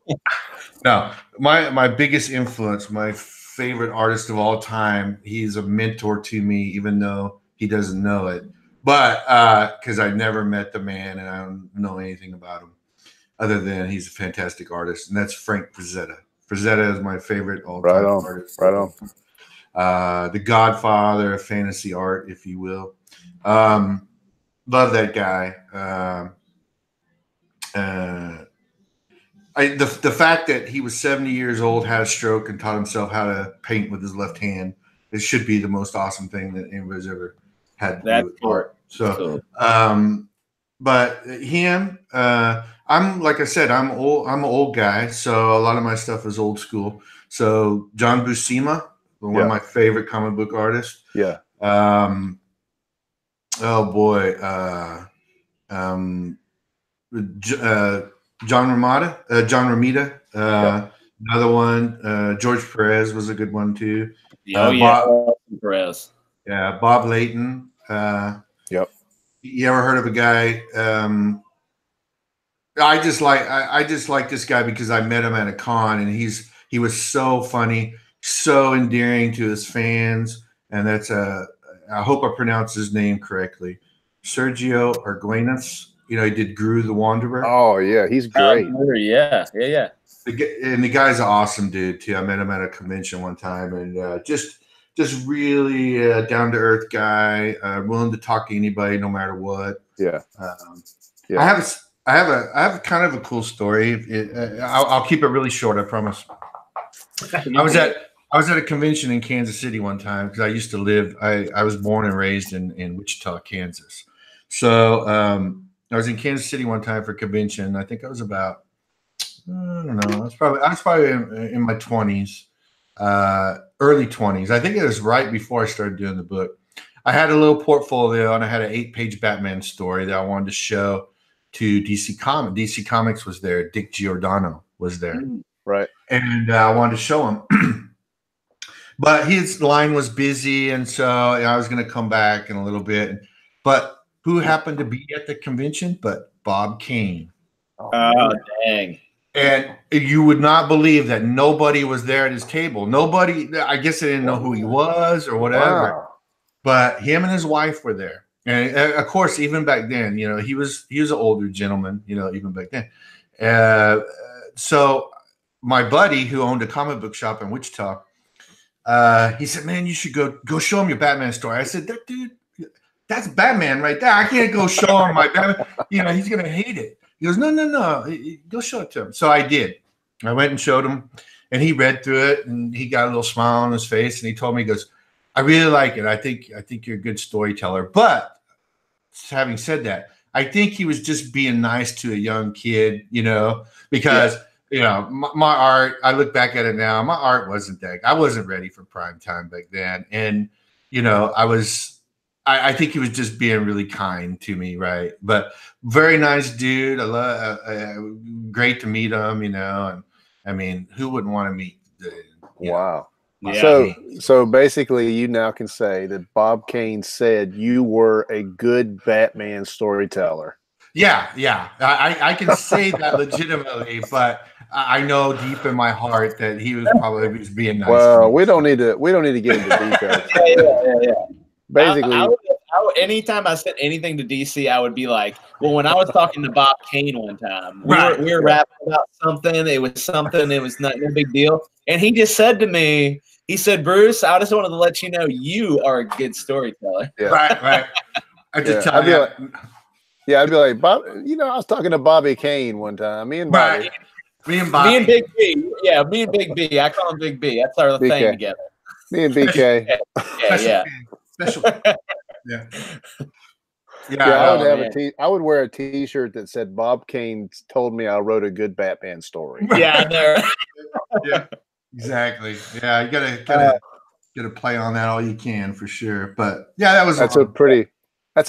no, my biggest influence, my favorite artist of all time, he's a mentor to me, even though he doesn't know it. But because I never met the man and I don't know anything about him other than he's a fantastic artist, and that's Frank Frazetta. Frazetta is my favorite all-time artist. Right on. the godfather of fantasy art, if you will. Love that guy. The fact that he was 70 years old, had a stroke, and taught himself how to paint with his left hand, it should be the most awesome thing that anybody's ever had to do with art. So, but him, I'm like I said, I'm old. I'm an old guy, so a lot of my stuff is old school. So John Buscema, one of my favorite comic book artists. Yeah. Oh boy. John Romita. Another one. George Perez was a good one too. Bob Perez. Yeah, Bob Layton. Yep. You ever heard of a guy? I just like this guy because I met him at a con, and he was so funny, so endearing to his fans, and that's I hope I pronounced his name correctly, Sergio Arguenas. You know, he did Gru the Wanderer. Oh yeah, he's great. Yeah. And the guy's an awesome dude too. I met him at a convention one time, and just really down to earth guy, willing to talk to anybody no matter what. Yeah. I have kind of a cool story. I'll keep it really short. I promise. I was at a convention in Kansas City one time because I used to live. I was born and raised in Wichita, Kansas. So I was in Kansas City one time for a convention. I think I was about, I don't know. I was probably in my 20s, early 20s. I think it was right before I started doing the book. I had a little portfolio, and I had an 8-page Batman story that I wanted to show to DC Comics. DC Comics was there. Dick Giordano was there. Right. And I wanted to show him. But his line was busy, and so I was going to come back in a little bit. But who happened to be at the convention but Bob Kane? Oh, dang. And you would not believe that nobody was there at his table. Nobody, I guess they didn't know who he was or whatever. Wow. But him and his wife were there. And of course, even back then, you know, he was an older gentleman, you know, even back then. So my buddy who owned a comic book shop in Wichita, he said, man, you should go show him your Batman story. I said, dude, that's Batman right there. I can't go show him my Batman. You know, he's going to hate it. He goes, no. Go show it to him. So I did. I went and showed him, and he read through it, and he got a little smile on his face, and he told me, he goes, I really like it. I think you're a good storyteller. But having said that, I think he was just being nice to a young kid, you know, because you know, my art, I look back at it now, my art wasn't that. I wasn't ready for prime time back then. And, you know, I think he was just being really kind to me, right? But very nice dude. I love, great to meet him, you know. And I mean, who wouldn't want to meet? Wow. Yeah. So basically, you now can say that Bob Kane said you were a good Batman storyteller. Yeah. I can say that legitimately, but I know deep in my heart that he was probably being nice. Well, we don't need to get into details. Yeah. Basically, anytime I said anything to DC, I would be like, well, when I was talking to Bob Kane one time, we were rapping about something. It was no big deal. And he just said to me, he said, Bruce, I just wanted to let you know you are a good storyteller. Yeah. Right. I just tell you. I'd be like, Bob, you know, I was talking to Bobby Kane one time. Me and Bobby. Me and Bobby. Me and Big B. Yeah, me and Big B. I call him Big B. That's our BK. thing together. Me and BK. Yeah. Special. Yeah. I would wear a T-shirt that said Bob Kane told me I wrote a good Batman story. Yeah, I know. Yeah, exactly. Yeah, you gotta play on that all you can for sure. But yeah, that's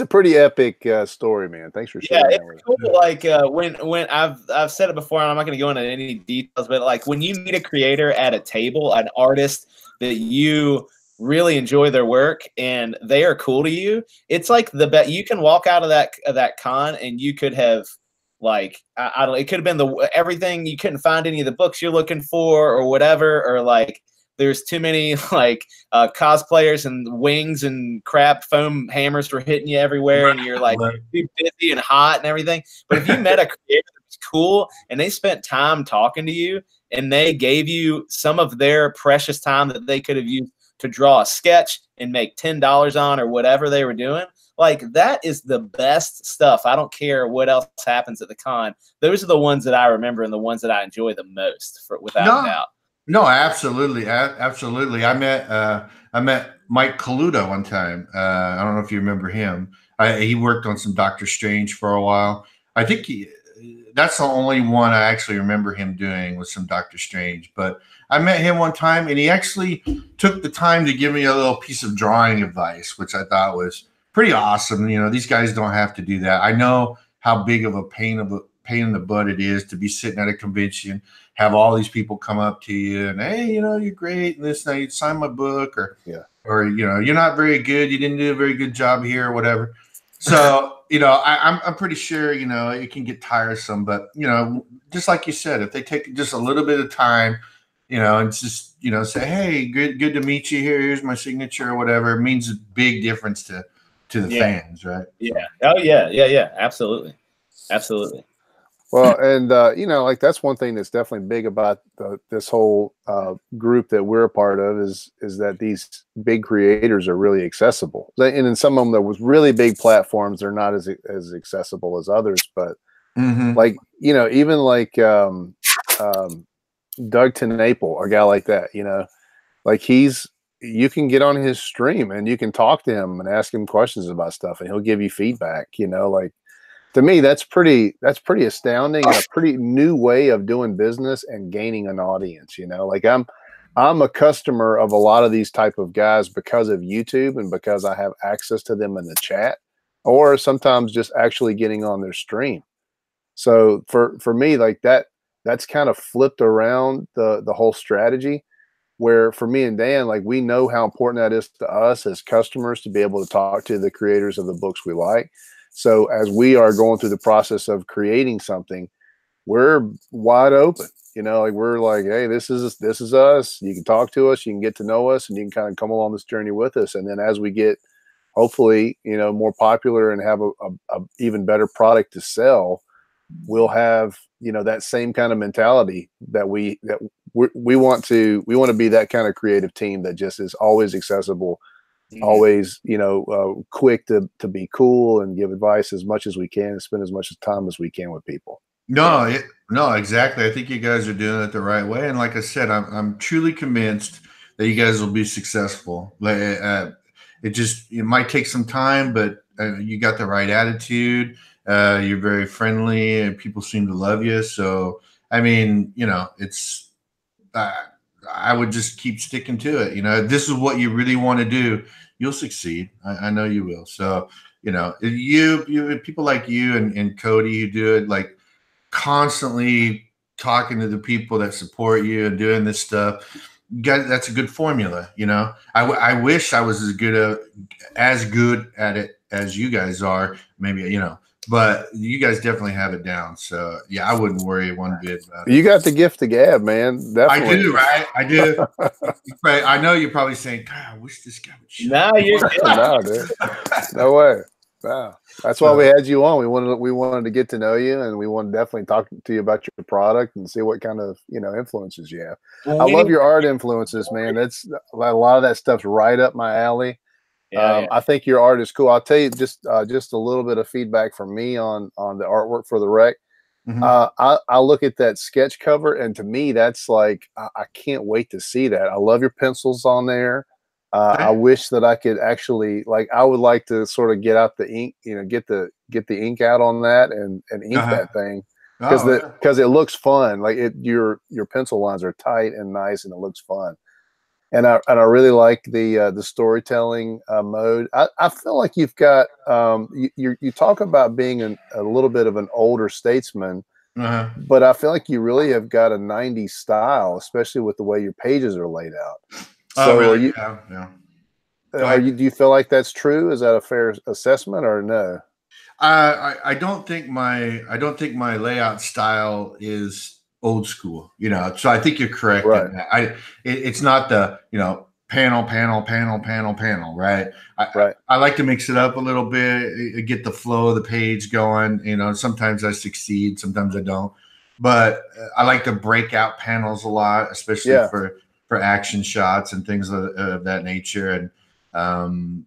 a pretty epic story, man. Thanks for sharing. Yeah, it's cool. Like when I've said it before, and I'm not going to go into any details, but like when you meet a creator at a table, an artist that you really enjoy their work and they are cool to you, it's like you can walk out of that con and you could have like it could have been everything, you couldn't find any of the books you're looking for or whatever, or like there's too many like cosplayers and wings and crap foam hammers were hitting you everywhere, and you're like too busy and hot and everything. But if you met a creator that was cool and they spent time talking to you and they gave you some of their precious time that they could have used to draw a sketch and make $10 on or whatever they were doing. Like, that is the best stuff. I don't care what else happens at the con. Those are the ones that I remember and the ones that I enjoy the most, without a doubt. No, absolutely, absolutely. I met Mike Coluda one time. I don't know if you remember him. He worked on some Doctor Strange for a while. I think that's the only one I actually remember him doing was some Doctor Strange. But I met him one time, and he actually took the time to give me a little piece of drawing advice, which I thought was pretty awesome. You know, these guys don't have to do that. I know how big of a pain in the butt it is to be sitting at a convention, have all these people come up to you and, hey, you know, you're great, and this, now you sign my book, or you know, you're not very good, you didn't do a very good job here, or whatever. So, you know, I'm pretty sure, you know, it can get tiresome, but, you know, just like you said, if they take just a little bit of time, you know, and just, you know, say, hey, good to meet you here, here's my signature, or whatever, it means a big difference to the fans, right? Yeah. Oh yeah, absolutely. Well, and you know, like that's one thing that's definitely big about this whole group that we're a part of is that these big creators are really accessible. And in some of them, there was really big platforms, they're not as accessible as others. But like, you know, even like Doug Tenaple, a guy like that, you know, like you can get on his stream and you can talk to him and ask him questions about stuff, and he'll give you feedback. You know, like, to me, that's pretty astounding and a pretty new way of doing business and gaining an audience. You know, like I'm a customer of a lot of these type of guys because of YouTube and because I have access to them in the chat, or sometimes just actually getting on their stream. So for me, like that's kind of flipped around the whole strategy, where for me and Dan, like, we know how important that is to us as customers to be able to talk to the creators of the books we like. So as we are going through the process of creating something, we're wide open, you know, like we're like, hey, this is us. You can talk to us, you can get to know us, and you can kind of come along this journey with us. And then as we get, hopefully, you know, more popular and have a even better product to sell, we'll have, you know, that same kind of mentality that we want to be that kind of creative team that just is always accessible, always, you know, quick to be cool and give advice as much as we can and spend as much time as we can with people. No, exactly. I think you guys are doing it the right way. And like I said, I'm truly convinced that you guys will be successful. It might take some time, but you got the right attitude. You're very friendly and people seem to love you. So, I mean, you know, it's, I would just keep sticking to it. You know, if this is what you really want to do, you'll succeed. I know you will. So, you know, you people like you and Cody who do it, like constantly talking to the people that support you and doing this stuff, that's a good formula. You know, I wish I was as good at it as you guys are, maybe, you know, but you guys definitely have it down. So yeah, I wouldn't worry one bit about it. You got the gift of gab, man. Definitely. I do, right? I do. Right. I know you're probably saying, God, I wish this guy would shut up. No, you're good. No, dude. No way. Wow. That's why we had you on. We wanted to get to know you, and we want to definitely talk to you about your product and see what kind of, you know, influences you have. I love your art influences, man. That's a lot of that stuff's right up my alley. I think your art is cool. I'll tell you just a little bit of feedback from me on the artwork for the rec. I look at that sketch cover, and to me, that's like, I can't wait to see that. I love your pencils on there. I wish that I could actually, like, I would like to sort of get out the ink, you know, get the ink out on that and ink that thing, because it looks fun. Like your pencil lines are tight and nice, and it looks fun. And I really like the storytelling mode. I feel like you've got you talk about being a little bit of an older statesman, but I feel like you really have got a 90s style, especially with the way your pages are laid out. So really? Do you feel like that's true? Is that a fair assessment or no? I don't think my layout style is old school, you know. So I think you're correct. Right. In that. It's not the, you know, panel, right? I like to mix it up a little bit, get the flow of the page going. You know, sometimes I succeed, sometimes I don't. But I like to break out panels a lot, especially action shots and things of that nature. And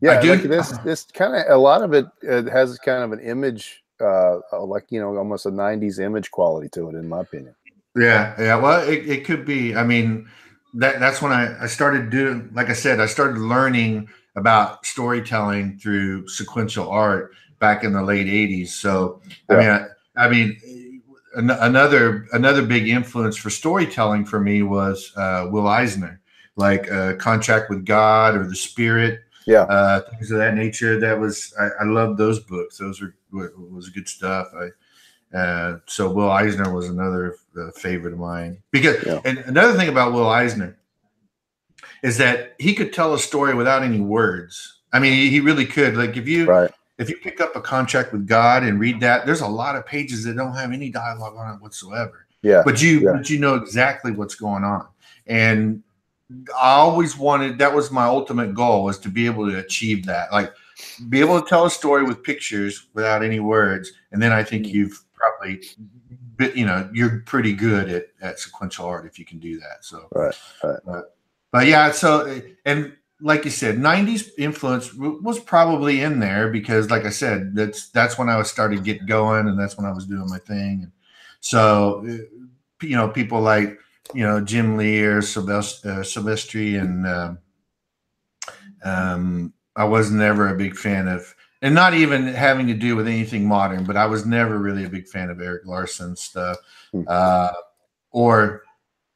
yeah, like this kind of, a lot of it has kind of an image, like, you know, almost a 90s image quality to it, in my opinion. Yeah. Well, it could be. I mean, that's when I started doing, like I said, I started learning about storytelling through sequential art back in the late 80s. So, Yeah. I mean, another big influence for storytelling for me was Will Eisner, like Contract with God or The Spirit. Yeah. Things of that nature. That was, I loved those books. Those was good stuff. So Will Eisner was another favorite of mine. And another thing about Will Eisner is that he could tell a story without any words. I mean, he really could. Like if you pick up A Contract with God and read that, there's a lot of pages that don't have any dialogue on it whatsoever. Yeah. But you know exactly what's going on. And I always wanted, that was my ultimate goal, was to be able to achieve that. Like be able to tell a story with pictures without any words. And then I think you've probably, you know, you're pretty good at sequential art if you can do that. So, but yeah, so, and like you said, 90s influence was probably in there because, like I said, that's when I was starting to get going, and that's when I was doing my thing. And so, you know, people like, you know, Jim Lee or Silvestri, and I was never a big fan of, and not even having to do with anything modern, but I was never really a big fan of Eric Larson's stuff. Or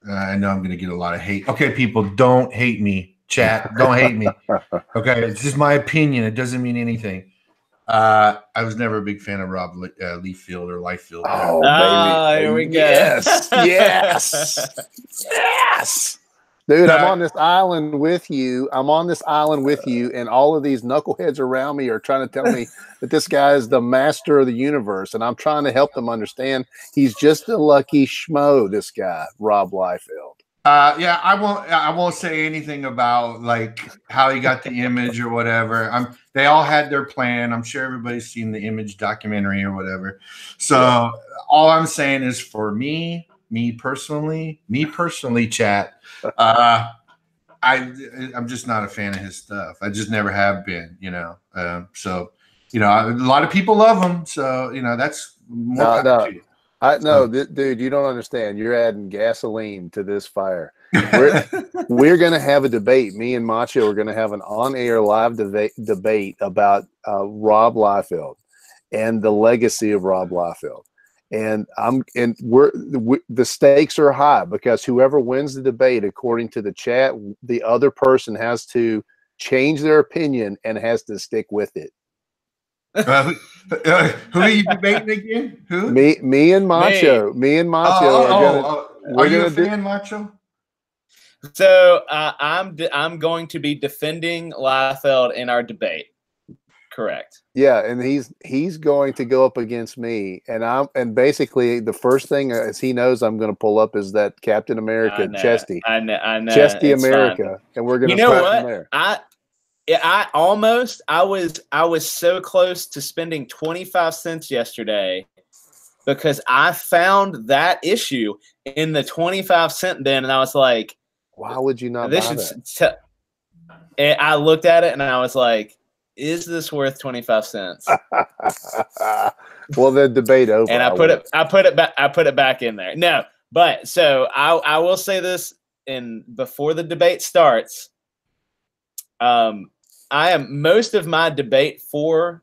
I know I'm going to get a lot of hate. Okay, people, don't hate me. Chat, don't hate me. Okay, it's just my opinion. It doesn't mean anything. I was never a big fan of Rob Liefeld or Liefeld. Oh, baby. Here we go. Yes. Dude, I'm on this island with you. And all of these knuckleheads around me are trying to tell me that this guy is the master of the universe, and I'm trying to help them understand he's just a lucky schmo, this guy, Rob Liefeld. Yeah, I won't say anything about like how he got the image or whatever. They all had their plan. I'm sure everybody's seen the Image documentary or whatever. So all I'm saying is, for me personally, chat, I'm just not a fan of his stuff. I just never have been, you know. So, you know, a lot of people love him. So, you know, that's more to you. Dude, you don't understand. You're adding gasoline to this fire. We're going to have a debate. Me and Macho are going to have an on-air live debate about Rob Liefeld and the legacy of Rob Liefeld. And the stakes are high, because whoever wins the debate, according to the chat, the other person has to change their opinion and has to stick with it. Who are you debating again? Who? Me and Macho. Me and Macho are you a fan, Macho? So I'm going to be defending Liefeld in our debate. Correct. Yeah, and he's going to go up against me, and basically the first thing, as he knows I'm going to pull up, is that Captain America Chesty. I know. Chesty America, fine. And we're going to start from there. I was so close to spending 25 cents yesterday, because I found that issue in the 25-cent bin, and I was like, why would you not buy that? I looked at it and I was like, is this worth 25 cents? Well, the debate over. And I put it back in there. No, but so I will say this, before the debate starts, most of my debate for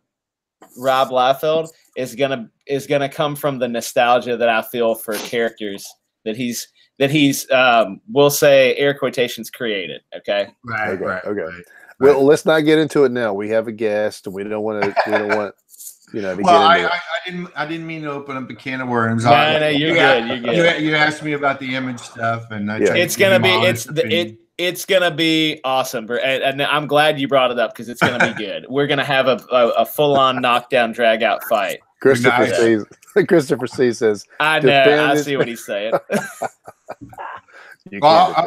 Rob Liefeld is gonna come from the nostalgia that I feel for characters that he's we'll say, air quotations, created. Okay. Right. Well, let's not get into it now. We have a guest, and we don't want to get into it. I didn't mean to open up a can of worms. No, you're good. You asked me about the Image stuff, and it's gonna be awesome, and I'm glad you brought it up, because it's gonna be good. We're gonna have a full-on knockdown, drag-out fight. Christopher C says, I know. I see what he's saying.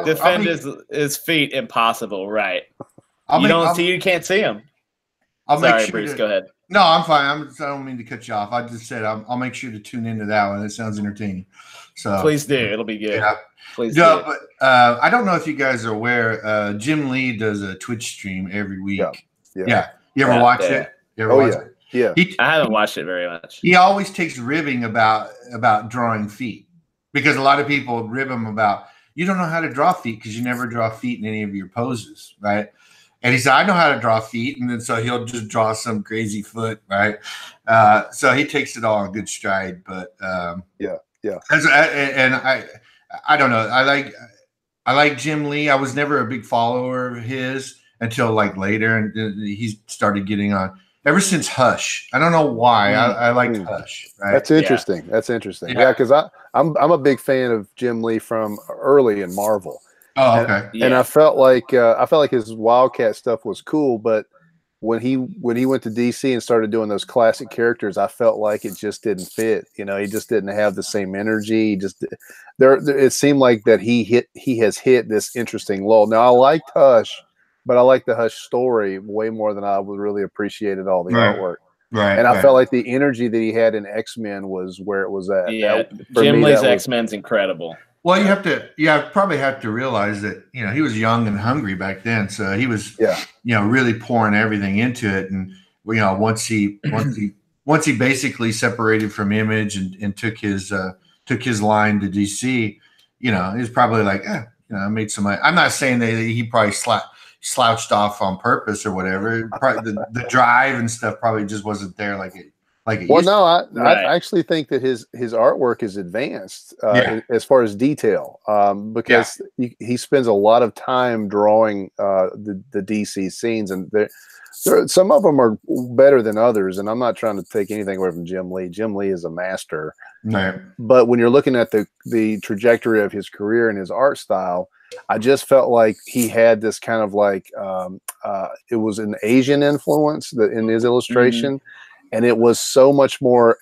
Defend his feet impossible, right? You can't see him. Sorry, Bruce, go ahead. No, I'm fine. I don't mean to cut you off. I just said I'll make sure to tune into that one. It sounds entertaining. So please do. It'll be good. Please No, do. but I don't know if you guys are aware. Jim Lee does a Twitch stream every week. Yeah. You ever watch it? You ever watch it? Yeah. I haven't watched it very much. He always takes ribbing about drawing feet, because a lot of people rib him about, you don't know how to draw feet because you never draw feet in any of your poses, right? And he said, I know how to draw feet, and then so he'll just draw some crazy foot, right? So he takes it all in good stride, but yeah. And I don't know. I like Jim Lee. I was never a big follower of his until like later, and he started getting on. Ever since Hush, I don't know why. I liked Hush. Right? That's interesting. Yeah. That's interesting. Yeah, because I'm a big fan of Jim Lee from early in Marvel. Oh, okay. And I felt like his Wildcat stuff was cool, but when he went to DC and started doing those classic characters, I felt like it just didn't fit. You know, he just didn't have the same energy. He just it seemed like that he has hit this interesting lull. Now I liked Hush. But I like the Hush story way more than I would really appreciated all the artwork. Right. And I felt like the energy that he had in X-Men was where it was at. Yeah. Jim Lee's X-Men's incredible. Well, you probably have to realize that, you know, he was young and hungry back then. So he was, you know, really pouring everything into it. And, you know, once he basically separated from Image and took his line to DC, you know, he was probably like, you know, I made some money. I'm not saying that he probably slouched off on purpose or whatever. Probably the drive and stuff probably just wasn't there like it. Well, no, I actually think that his artwork is advanced as far as detail, because he spends a lot of time drawing the DC scenes, and some of them are better than others. And I'm not trying to take anything away from Jim Lee. Jim Lee is a master. Right. But when you're looking at the trajectory of his career and his art style, I just felt like he had this kind of like it was an Asian influence in his illustration, and it was so much more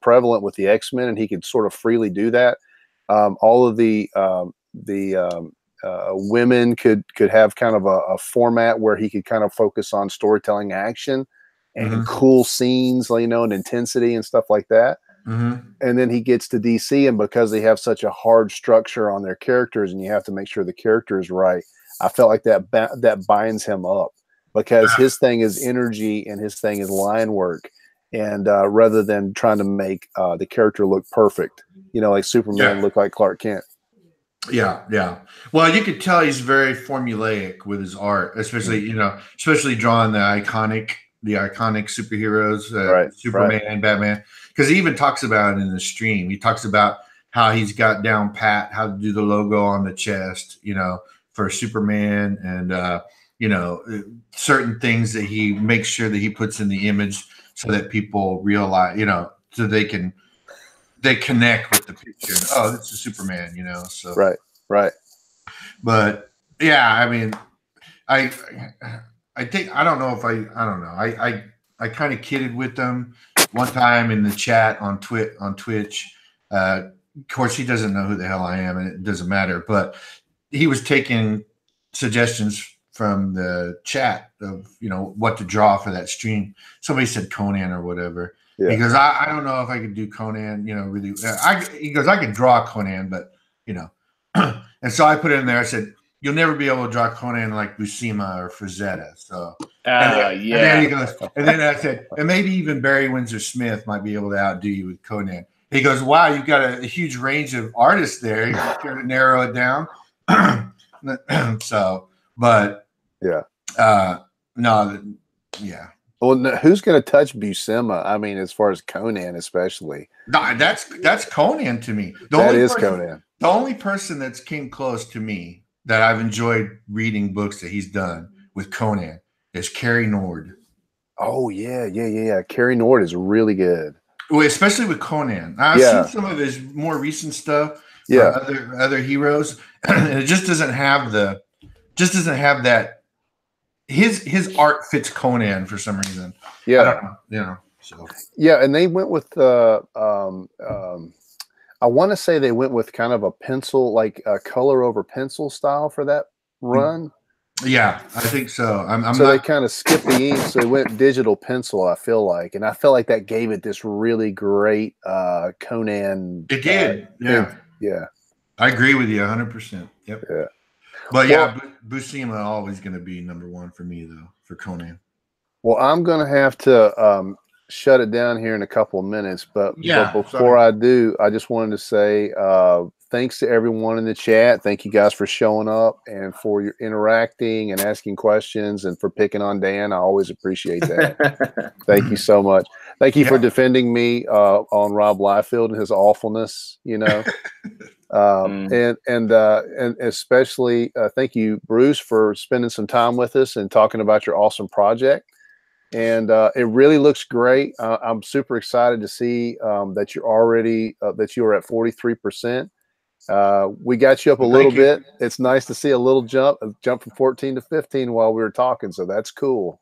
prevalent with the X-Men, and he could sort of freely do that. All of the women could have kind of a format where he could kind of focus on storytelling action and cool scenes, you know, and intensity and stuff like that. And then he gets to DC, and because they have such a hard structure on their characters, and you have to make sure the character is right, I felt like that binds him up, because his thing is energy and his thing is line work, and rather than trying to make the character look perfect, you know, like Superman look like Clark Kent. Yeah. Well, you could tell he's very formulaic with his art, especially drawing the iconic superheroes, Superman and Batman. Because he even talks about it in the stream. He talks about how he's got down pat how to do the logo on the chest, you know, for Superman, and you know, certain things that he makes sure that he puts in the image so that people realize, you know, so they connect with the picture. Oh, this is Superman, you know. So right. But yeah, I mean, I think I don't know. I kind of kidded with them one time in the chat on Twitch. Of course, he doesn't know who the hell I am, and it doesn't matter. But he was taking suggestions from the chat of, you know, what to draw for that stream. Somebody said Conan or whatever. Yeah. He goes, I don't know if I could do Conan, you know, really. He goes, I could draw Conan, but, you know. And so I put it in there. I said, you'll never be able to draw Conan like Buscema or Frazetta. So, and then he goes, and then I said, and maybe even Barry Windsor Smith might be able to outdo you with Conan. He goes, wow, you've got a huge range of artists there. You can narrow it down. So, but no, yeah. Well, who's going to touch Buscema? I mean, as far as Conan, especially. No, that's Conan to me. Conan. The only person that's came close to me that I've enjoyed reading books that he's done with Conan is Cary Nord. Oh yeah. Cary Nord is really good. Well, especially with Conan. I've seen some of his more recent stuff. Other heroes, and it just doesn't have that. His art fits Conan for some reason. Yeah, I don't know, you know. So and they went with I want to say they went with kind of a pencil, like a color over pencil style for that run. Yeah, I think so. They kind of skipped the ink, so they went digital pencil, I feel like. And I felt like that gave it this really great Conan. It did. Yeah. I agree with you 100%. Yep. Yeah. But yeah, Buscema always going to be number one for me though, for Conan. Well, I'm going to have to shut it down here in a couple of minutes, but before I do, I just wanted to say thanks to everyone in the chat. Thank you guys for showing up and for your interacting and asking questions and for picking on Dan. I always appreciate that. Thank you so much. Thank you for defending me on Rob Liefeld and his awfulness, you know. And especially thank you, Bruce, for spending some time with us and talking about your awesome project. And it really looks great. I'm super excited to see that you're already that you are at 43%. We got you up a little bit. It's nice to see a little jump from 14 to 15 while we were talking. So that's cool.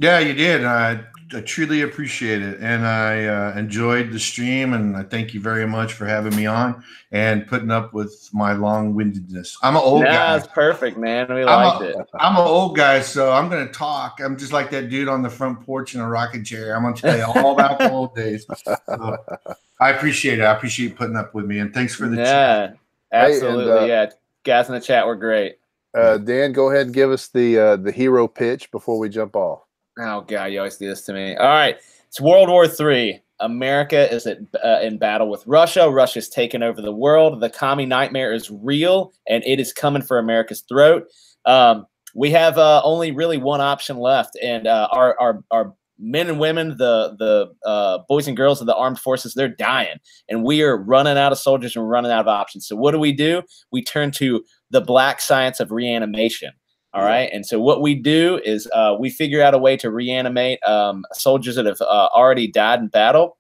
Yeah, you did. I truly appreciate it. And I enjoyed the stream. And I thank you very much for having me on and putting up with my long-windedness. I'm an old guy. That's perfect, man. We liked it. I'm an old guy, so I'm going to talk. I'm just like that dude on the front porch in a rocking chair. I'm going to tell you all about the old days. So I appreciate it. I appreciate you putting up with me. And thanks for the chat. Absolutely. Yeah. Guys in the chat were great. Dan, go ahead and give us the hero pitch before we jump off. Oh, God, you always do this to me. All right. It's World War III. America is in battle with Russia. Russia's taken over the world. The commie nightmare is real, and it is coming for America's throat. We have only really one option left, and our men and women, the boys and girls of the armed forces, they're dying, and we are running out of soldiers and running out of options. So what do? We turn to the black science of reanimation. All right. And so what we do is we figure out a way to reanimate soldiers that have already died in battle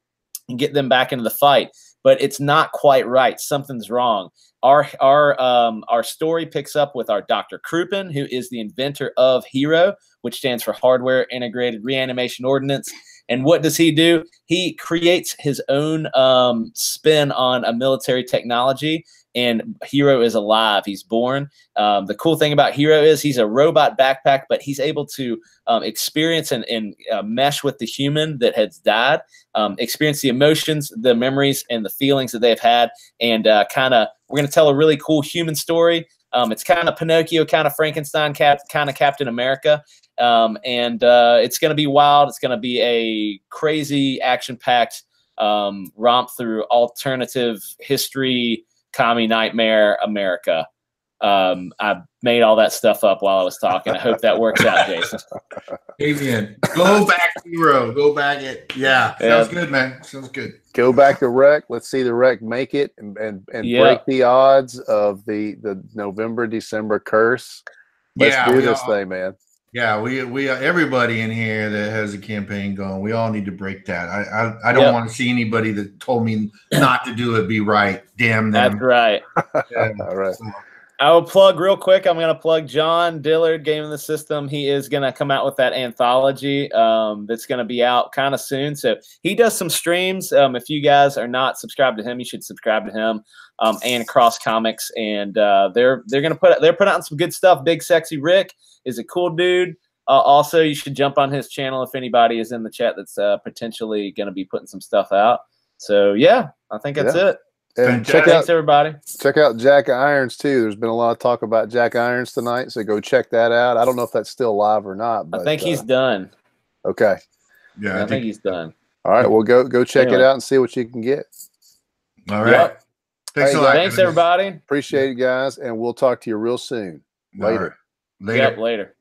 and get them back into the fight. But it's not quite right. Something's wrong. Our story picks up with our Dr. Crouppen, who is the inventor of HERO, which stands for Hardware Integrated Reanimation Ordnance. And what does he do? He creates his own spin on a military technology. And HERO is alive. He's born. The cool thing about HERO is he's a robot backpack, but he's able to experience and mesh with the human that has died, experience the emotions, the memories, and the feelings that they've had. And we're going to tell a really cool human story. It's kind of Pinocchio, kind of Frankenstein, kind of Captain America. And it's going to be wild. It's going to be a crazy, action-packed romp through alternative history, commie nightmare America. I made all that stuff up while I was talking. I hope that works out, Jason. Amen. Go back, HERO. Go back it. Yeah. Sounds good, man. Sounds good. Go back to Rec. Let's see the Rec make it and break the odds of the November-December curse. Let's do this thing, man. Yeah, we everybody in here that has a campaign going, we all need to break that. I don't want to see anybody that told me not to do it be right. Damn them. That's right. Yeah. All right. I will plug real quick. I'm going to plug John Dillard, Game in the System. He is going to come out with that anthology that's going to be out kind of soon. So he does some streams. If you guys are not subscribed to him, you should subscribe to him and Cross Comics. And they're going to put out some good stuff. Big Sexy Rick is a cool dude. Also, you should jump on his channel if anybody is in the chat that's potentially going to be putting some stuff out. So yeah, I think that's it. And thanks everybody. Check out Jack Irons too. There's been a lot of talk about Jack Irons tonight, so go check that out. I don't know if that's still live or not, but I think he's done. Okay. Yeah, I think he's done. All right, well go check it out and see what you can get. All right. Yep. Thanks a lot. Thanks everybody. Appreciate it, guys, and we'll talk to you real soon. Later. Later. Yep, later.